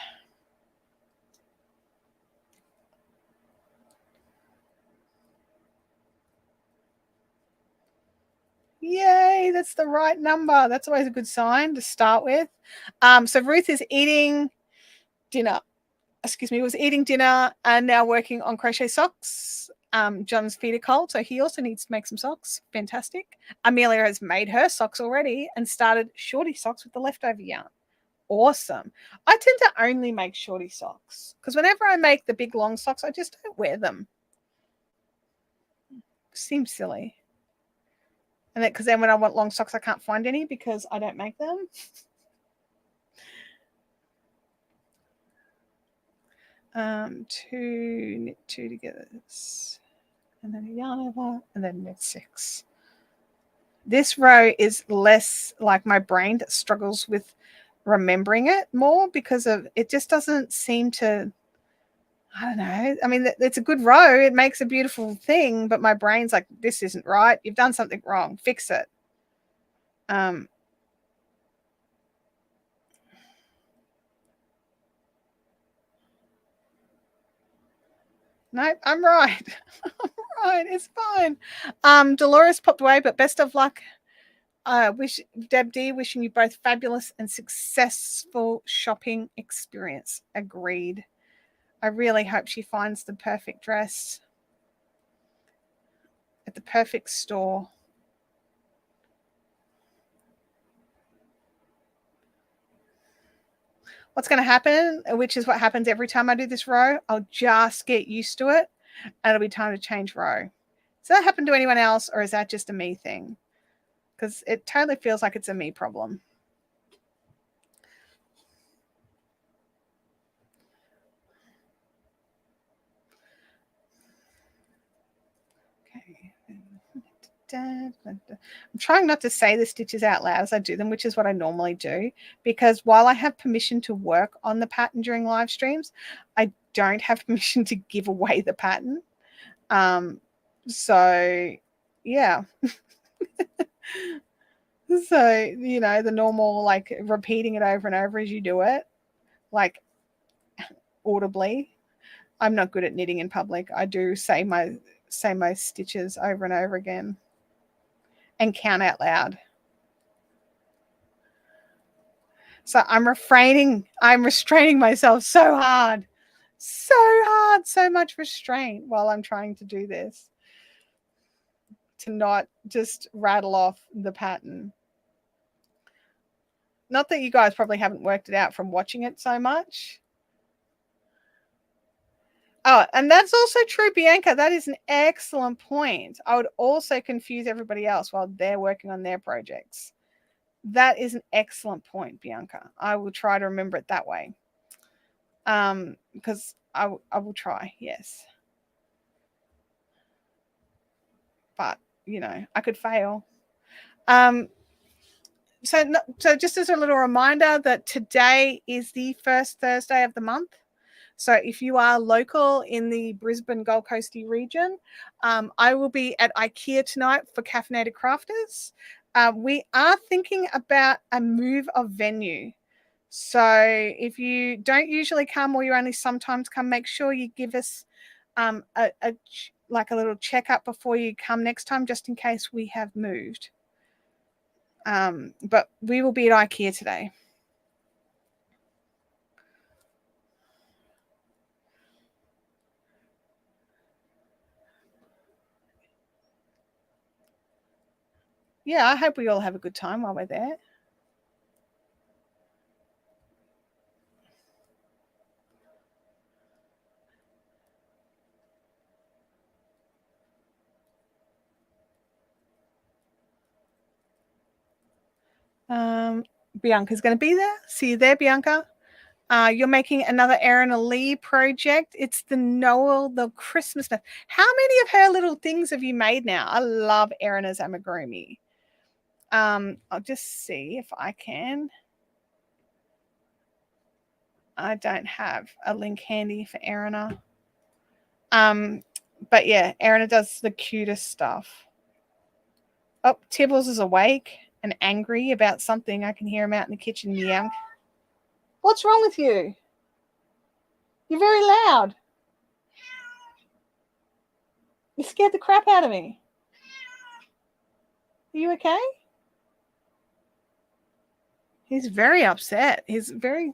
Yay, that's the right number. That's always a good sign to start with. So Ruth is eating dinner. Was eating dinner and now working on crochet socks. John's feet are cold, so he also needs to make some socks. Fantastic. Amelia has made her socks already and started shorty socks with the leftover yarn. Awesome. I tend to only make shorty socks because whenever I make the big long socks, I just don't wear them. Seems silly. And because then when I want long socks, I can't find any because I don't make them. Knit two together, and then a yarn over, and then knit 6. This row is less like my brain that struggles with remembering it more because of it just doesn't seem to. I don't know. I mean, it's a good row. It makes a beautiful thing, but my brain's like, this isn't right. You've done something wrong. Fix it. No, I'm right. I'm right. It's fine. Dolores popped away, but best of luck. Deb D, wishing you both fabulous and successful shopping experience. Agreed. I really hope she finds the perfect dress at the perfect store. What's going to happen, which is what happens every time I do this row, I'll just get used to it and it'll be time to change row. Does that happen to anyone else, or is that just a me thing? Because it totally feels like it's a me problem. Okay. I'm trying not to say the stitches out loud as I do them, which is what I normally do, because while I have permission to work on the pattern during live streams, I don't have permission to give away the pattern. So yeah. So, you know, the normal, like, repeating it over and over as you do it, like, audibly. I'm not good at knitting in public. I do say my stitches over and over again and count out loud. So I'm restraining myself so hard, so much restraint while I'm trying to do this, to not just rattle off the pattern. Not that you guys probably haven't worked it out from watching it so much. Oh, and that's also true, Bianca. That is an excellent point. I would also confuse everybody else while they're working on their projects. That is an excellent point, Bianca. I will try to remember it that way. Because I will try, yes. But, you know, I could fail. So just as a little reminder that today is the first Thursday of the month. So if you are local in the Brisbane Gold Coasty region, I will be at IKEA tonight for Caffeinated Crafters. We are thinking about a move of venue. So if you don't usually come or you only sometimes come, make sure you give us like a little checkup before you come next time, just in case we have moved. But we will be at IKEA today. Yeah, I hope we all have a good time while we're there. Bianca's going to be there. See you there, Bianca. You're making another Erin Lee project. It's the Noel, the Christmas stuff. How many of her little things have you made now? I love Erina's amigurumi. I'll just see if I can. I don't have a link handy for Erina. But yeah, Erina does the cutest stuff. Oh, Tibbles is awake and angry about something. I can hear him out in the kitchen meowing. What's wrong with you? You're very loud. You scared the crap out of me. Are you okay? He's very upset. He's very...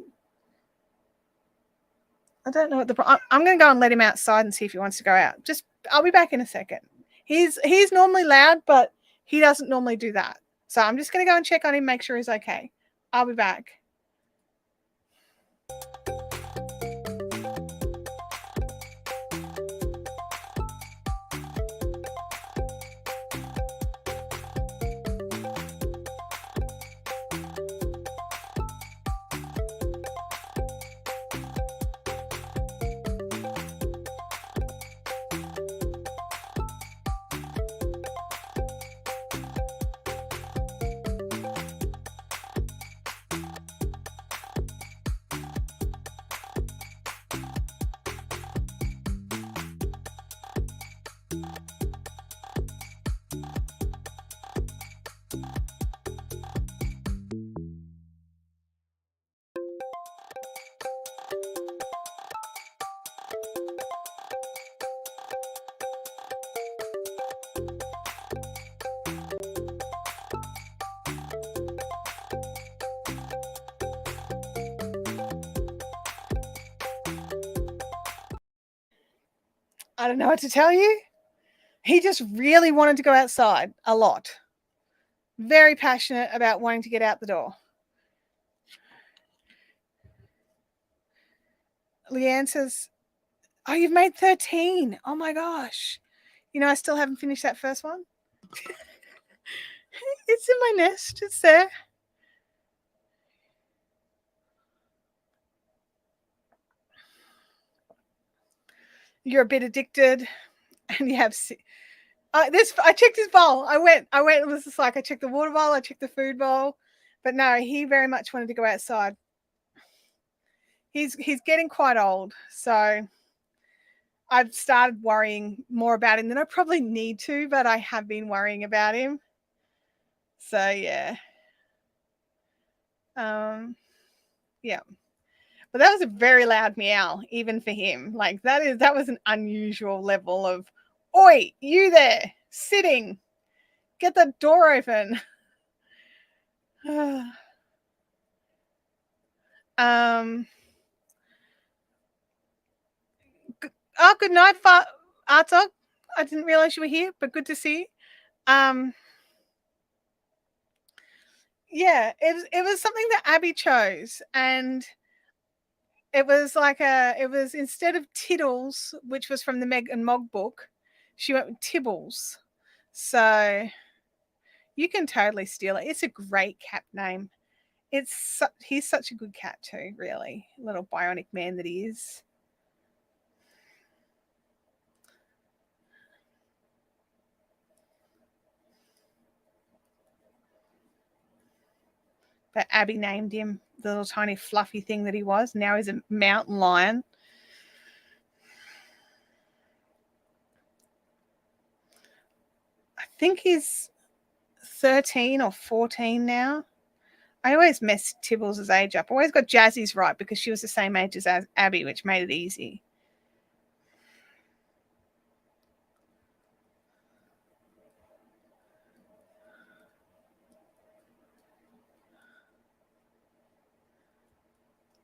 I don't know what the problem... I'm going to go and let him outside and see if he wants to go out. I'll be back in a second. He's normally loud, but he doesn't normally do that. So I'm just going to go and check on him, make sure he's okay. I'll be back. I don't know what to tell you. He just really wanted to go outside a lot. Very passionate about wanting to get out the door. Leanne says, oh, you've made 13. Oh my gosh. You know, I still haven't finished that first one. It's in my nest. It's there. You're a bit addicted and you have... I checked his bowl. I went, it was just like, I checked the water bowl, I checked the food bowl, but no, he very much wanted to go outside. He's getting quite old, so I've started worrying more about him than I probably need to, but I have been worrying about him. So yeah. Yeah. But that was a very loud meow, even for him. Like that was an unusual level of, oi, you there, sitting, get the door open. Oh, good night, Artog. I didn't realize you were here, but good to see you. Yeah, it was something that Abby chose, and it was instead of Tiddles, which was from the Meg and Mog book, she went with Tibbles. So you can totally steal it. It's a great cat name. He's such a good cat too, really. Little bionic man that he is. But Abby named him the little tiny fluffy thing that he was. Now he's a mountain lion. think he's 13 or 14 now. I always mess Tibbles' age up. I always got Jazzy's right because she was the same age as Abby, which made it easy.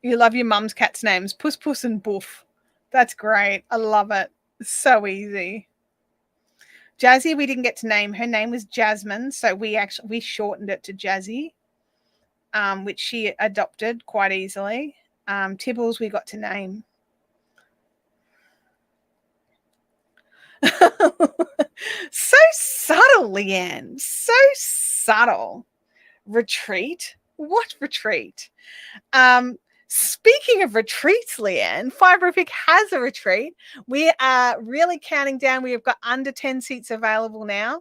You love your mum's cat's names. Puss Puss and Boof. That's great. I love it. It's so easy. Jazzy, we didn't get to name. Her name was Jasmine, so we shortened it to Jazzy, which she adopted quite easily. Tibbles, we got to name. So subtle, Leanne. So subtle. Retreat? What retreat? Speaking of retreats, Leanne, Fiberific has a retreat. We are really counting down. We have got under 10 seats available now.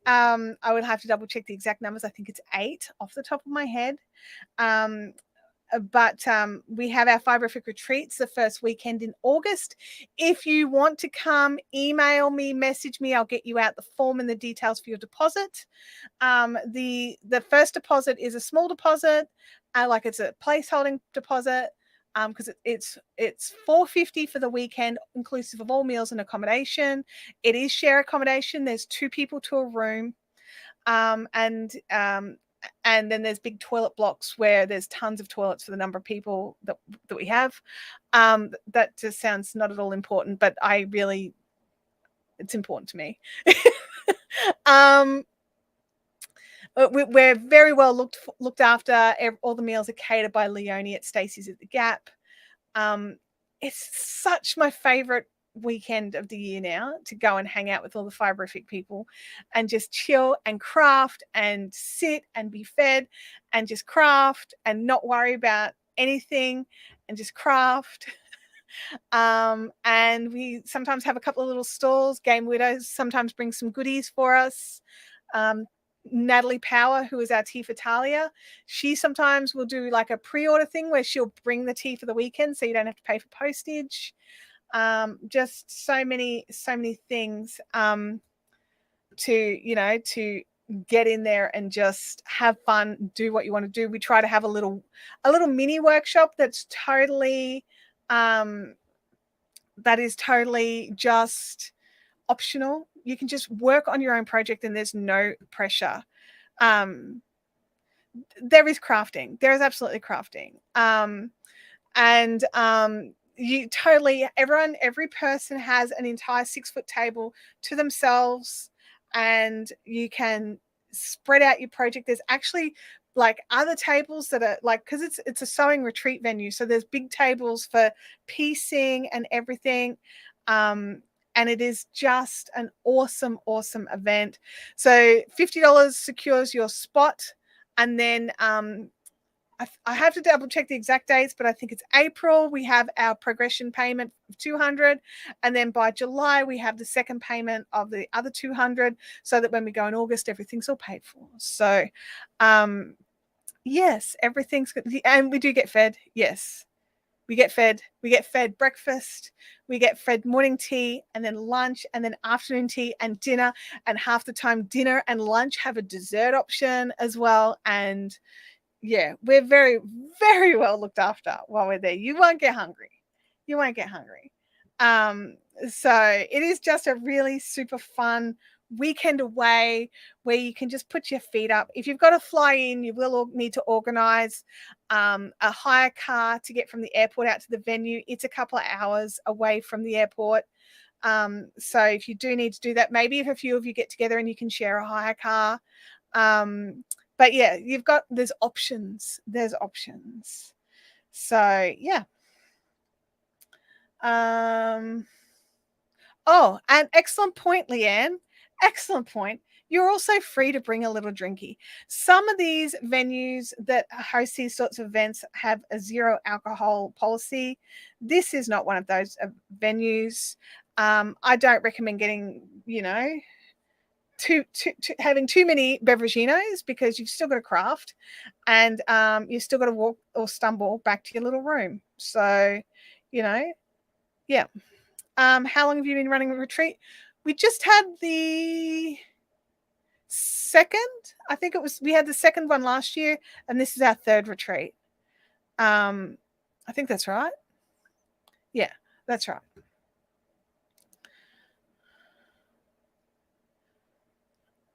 I would have to double check the exact numbers. I think it's 8 off the top of my head. But we have our Fiberific retreats the first weekend in August. If you want to come, email me, message me. I'll get you out the form and the details for your deposit. The first deposit is a small deposit, like it's a placeholding deposit, because it's $450 for the weekend, inclusive of all meals and accommodation. It is share accommodation. There's 2 people to a room, and then there's big toilet blocks where there's tons of toilets for the number of people that we have. That just sounds not at all important, but it's important to me. We're very well looked after. All the meals are catered by Leonie at Stacey's at the Gap. It's such my favorite weekend of the year now to go and hang out with all the Fiberific people and just chill and craft and sit and be fed and just craft and not worry about anything and just craft. And we sometimes have a couple of little stalls. Game Widows sometimes bring some goodies for us. Natalie Power, who is our tea for Talia, she sometimes will do like a pre-order thing where she'll bring the tea for the weekend so you don't have to pay for postage. Just so many things to get in there and just have fun, do what you want to do. We try to have a little mini workshop that's totally just optional. You can just work on your own project and there's no pressure. There is crafting. There is absolutely crafting. Every person has an entire 6-foot table to themselves, and you can spread out your project. There's actually like other tables that are like, because it's a sewing retreat venue, so there's big tables for piecing and everything. And it is just an awesome event. So $50 secures your spot, and then I have to double check the exact dates, but I think it's April. We have our progression payment of $200, and then by July we have the second payment of the other $200, so that when we go in August, everything's all paid for. So, yes, everything's good, and we do get fed. Yes, we get fed. We get fed breakfast. We get fed morning tea, and then lunch, and then afternoon tea and dinner. And half the time, dinner and lunch have a dessert option as well. And yeah, we're very, very well looked after while we're there. You won't get hungry. You won't get hungry. So it is just a really super fun weekend away where you can just put your feet up. If you've got to fly in, you will need to organize a hire car to get from the airport out to the venue. It's a couple of hours away from the airport. So if you do need to do that, maybe if a few of you get together and you can share a hire car. But yeah, there's options. There's options. So yeah. Oh, and excellent point, Leanne. Excellent point. You're also free to bring a little drinky. Some of these venues that host these sorts of events have a 0 alcohol policy. This is not one of those venues. I don't recommend getting, having too many beveraginos, because you've still got to craft, and you've still got to walk or stumble back to your little room. So, yeah. How long have you been running a retreat? We just had the second. I think it was, we had the second one last year, and this is our third retreat. I think that's right. Yeah, that's right.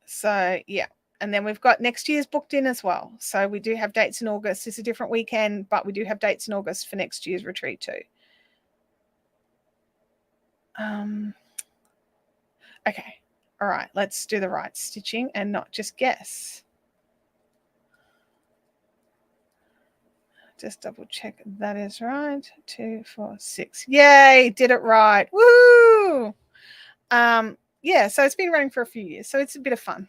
So, yeah. And then we've got next year's booked in as well. So we do have dates in August. It's a different weekend, but we do have dates in August for next year's retreat too. Okay. All right. Let's do the right stitching and not just guess. Just double check that is right. 2, 4, 6. Yay, did it right. Woo! Yeah, so it's been running for a few years, so it's a bit of fun.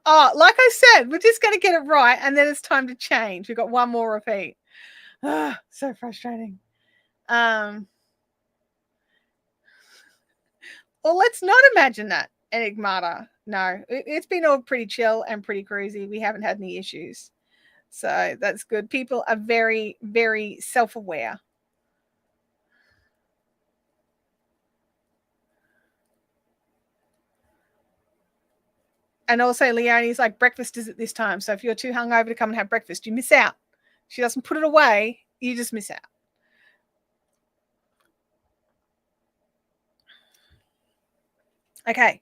Oh, like I said, we're just going to get it right, and then it's time to change. We've got one more repeat. Oh, so frustrating. Well, let's not imagine that, Enigmata. No, it's been all pretty chill and pretty cruisy. We haven't had any issues. So that's good. People are very, very self-aware. And also Leonie's like, breakfast is at this time. So if you're too hungover to come and have breakfast, you miss out. She doesn't put it away. You just miss out. Okay.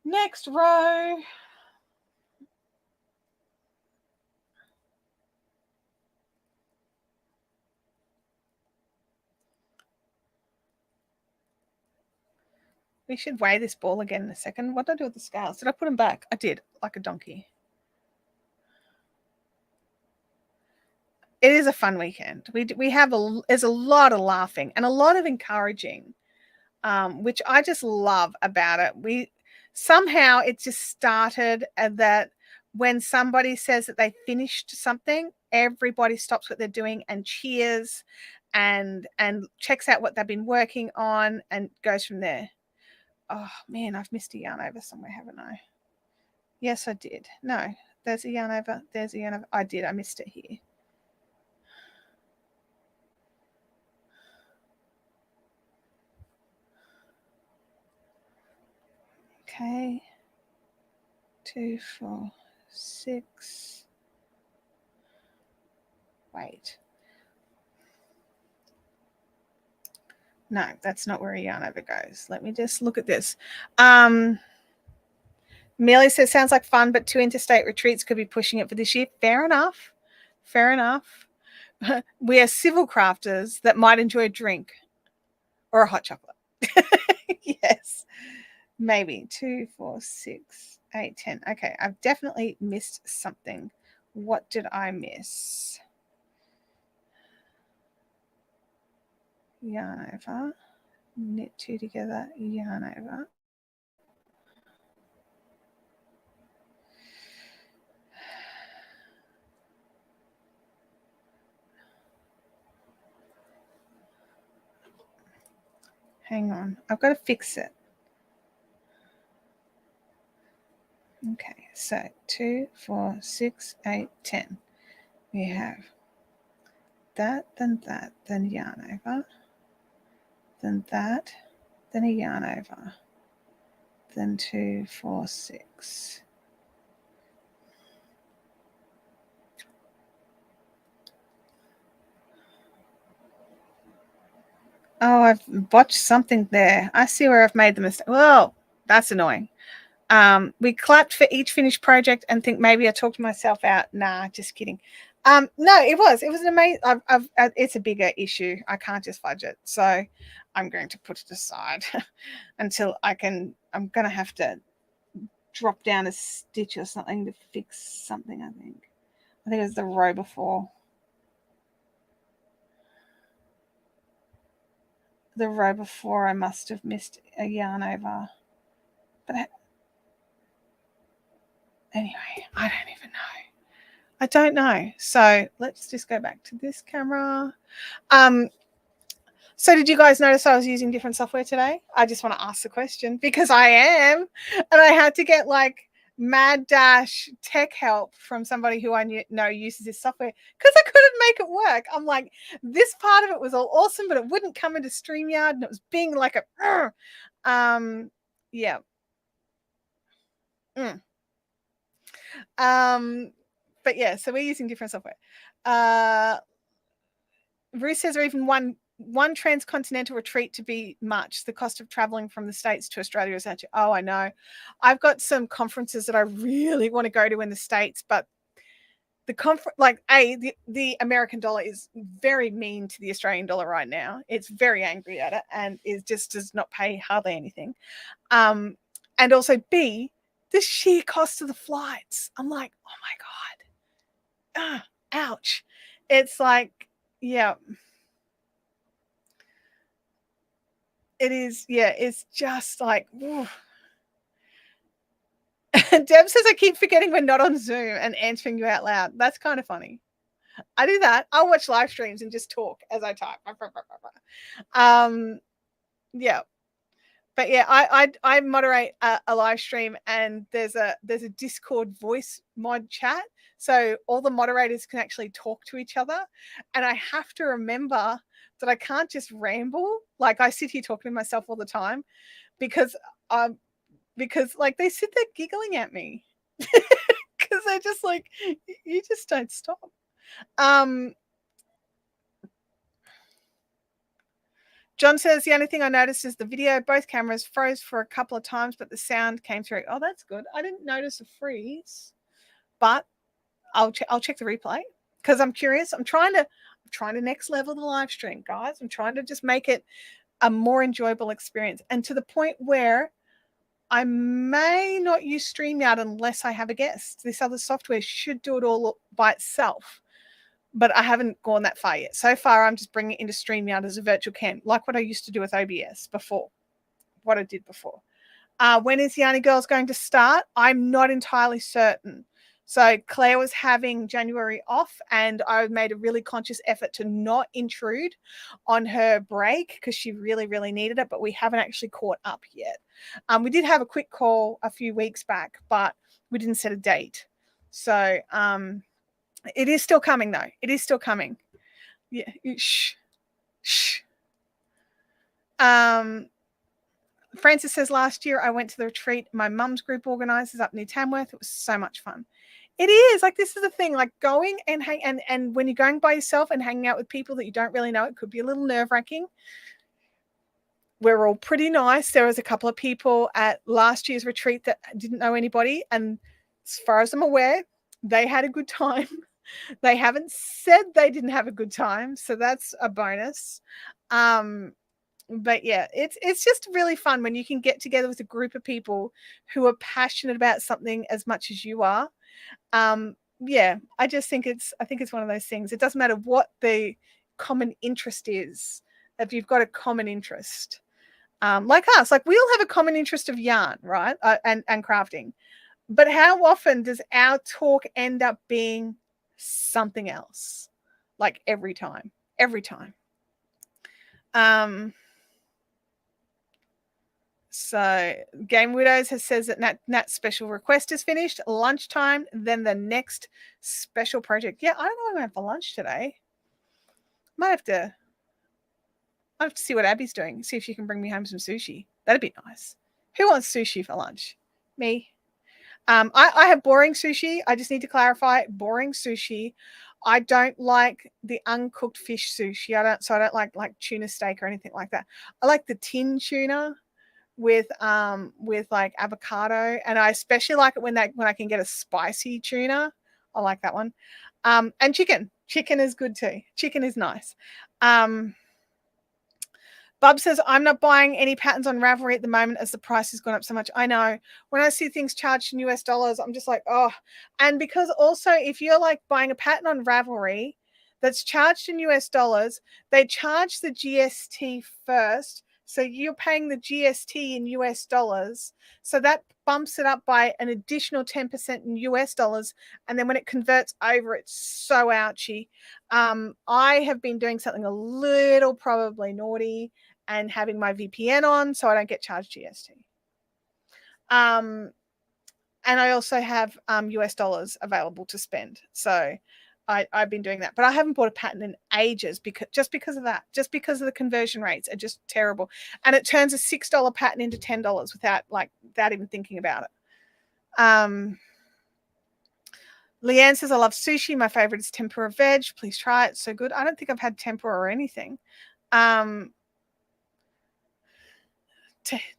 Next row. We should weigh this ball again in a second. What did I do with the scales? Did I put them back? I did, like a donkey. It is a fun weekend. We have there's a lot of laughing and a lot of encouraging, which I just love about it. Somehow it just started that when somebody says that they finished something, everybody stops what they're doing and cheers and checks out what they've been working on and goes from there. Oh man, I've missed a yarn over somewhere, haven't I? Yes, I did. No, there's a yarn over. There's a yarn over. I did. I missed it here. Okay. 2, 4, 6. Wait. No, that's not where a yarn over goes. Let me just look at this. Millie says, sounds like fun, but 2 interstate retreats could be pushing it for this year. Fair enough. Fair enough. We are civil crafters that might enjoy a drink or a hot chocolate. Yes. Maybe 2, 4, 6, 8, 10. Okay, I've definitely missed something. What did I miss? Yarn over, knit 2 together, yarn over. Hang on, I've got to fix it. Okay, so 2, 4, 6, 8, 10. We have that, then yarn over, then that, then a yarn over, then 2, 4, 6. Oh, I've botched something there. I see where I've made the mistake. Well, that's annoying. We clapped for each finished project and think maybe I talked myself out. Nah, just kidding. No, it was an amazing. It's a bigger issue. I can't just fudge it, so I'm going to put it aside until I can. I'm going to have to drop down a stitch or something to fix something. I think it was the row before. The row before, I must have missed a yarn over, but anyway, I don't even know. I don't know. So let's just go back to this camera. So did you guys notice I was using different software today? I just want to ask the question because I am. And I had to get like mad dash tech help from somebody who I know uses this software because I couldn't make it work. I'm like, this part of it was all awesome, but it wouldn't come into StreamYard and it was being like a Yeah. But yeah, so we're using different software. Ruth says, or even one transcontinental retreat to be much. The cost of traveling from the States to Australia is actually, oh, I know. I've got some conferences that I really want to go to in the States, but the conference, like the American dollar is very mean to the Australian dollar right now. It's very angry at it and it just does not pay hardly anything. And also B, the sheer cost of the flights. I'm like, oh my God. Ouch. It's like, yeah. It is, yeah, it's just like, Deb says, I keep forgetting we're not on Zoom and answering you out loud. That's kind of funny. I do that. I'll watch live streams and just talk as I type. Yeah. But yeah, I moderate a live stream and there's a Discord voice mod chat. So all the moderators can actually talk to each other. And I have to remember that I can't just ramble. Like I sit here talking to myself all the time because like they sit there giggling at me because they're just like, you just don't stop. John says, the only thing I noticed is the video, both cameras froze for a couple of times, but the sound came through. Oh, that's good. I didn't notice a freeze, but I'll check the replay because I'm curious. I'm trying to next level the live stream, guys. I'm trying to just make it a more enjoyable experience, and to the point where I may not use StreamYard unless I have a guest. This other software should do it all by itself, but I haven't gone that far yet. So far, I'm just bringing it into StreamYard as a virtual cam, like what I used to do with OBS before, what I did before. When is Yarny Girls going to start? I'm not entirely certain. So Claire was having January off and I made a really conscious effort to not intrude on her break because she really, really needed it, but we haven't actually caught up yet. We did have a quick call a few weeks back, but we didn't set a date. So it is still coming though. It is still coming. Yeah. Shh. Shh. Francis says, last year I went to the retreat my mum's group organizes up near Tamworth. It was so much fun. It is like, this is the thing, like going and and when you're going by yourself and hanging out with people that you don't really know, it could be a little nerve-wracking. We're all pretty nice. There was a couple of people at last year's retreat that didn't know anybody, and as far as I'm aware, they had a good time. They haven't said they didn't have a good time, so that's a bonus. But yeah, it's just really fun when you can get together with a group of people who are passionate about something as much as you are. Yeah, I think it's one of those things. It doesn't matter what the common interest is. If you've got a common interest, like us, like we all have a common interest of yarn, right? And crafting. But how often does our talk end up being something else? Like every time. So Game Widows says that Nat's special request is finished. Lunchtime, then the next special project. Yeah, I don't know what I'm going to have for lunch today. Might have to see what Abby's doing. See if she can bring me home some sushi. That'd be nice. Who wants sushi for lunch? Me. I have boring sushi. I just need to clarify, boring sushi. I don't like the uncooked fish sushi. I don't like tuna steak or anything like that. I like the tin tuna with like avocado, and I especially like it when I can get a spicy tuna. I like that one. And chicken is good too. Chicken is nice. Bub says, I'm not buying any patterns on Ravelry at the moment as the price has gone up so much. I know. When I see things charged in US dollars, I'm just like, oh. And because also if you're like buying a pattern on Ravelry that's charged in US dollars, they charge the GST first. So you're paying the GST in US dollars. So that bumps it up by an additional 10% in US dollars. And then when it converts over, it's so ouchy. I have been doing something a little probably naughty and having my VPN on so I don't get charged GST. And I also have US dollars available to spend. So I've been doing that, but I haven't bought a pattern in ages because of that, just because of the conversion rates are just terrible. And it turns a $6 pattern into $10 without even thinking about it. Leanne says, I love sushi. My favorite is tempura veg. Please try it. It's so good. I don't think I've had tempura or anything. John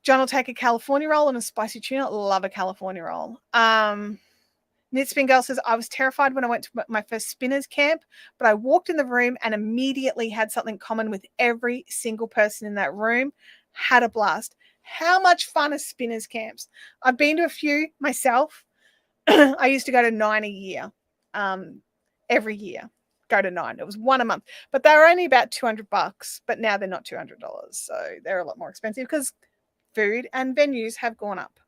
will take a California roll and a spicy tuna. Love a California roll. Knitspin Girl says, I was terrified when I went to my first spinners camp, but I walked in the room and immediately had something common with every single person in that room. Had a blast. How much fun are spinners camps? I've been to a few myself. I used to go to 9 a year. Every year. Go to 9. It was one a month. But they were only about $200, but now they're not $200. So they're a lot more expensive because food and venues have gone up.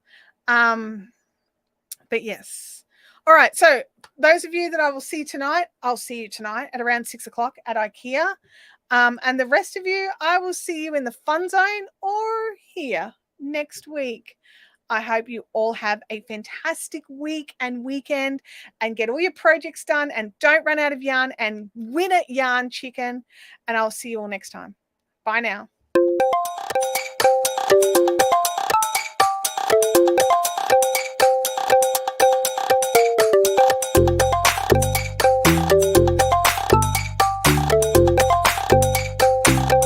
But yes. All right, so those of you that I will see tonight, I'll see you tonight at around 6 o'clock at IKEA. And the rest of you, I will see you in the fun zone or here next week. I hope you all have a fantastic week and weekend and get all your projects done and don't run out of yarn and win at Yarn Chicken. And I'll see you all next time. Bye now.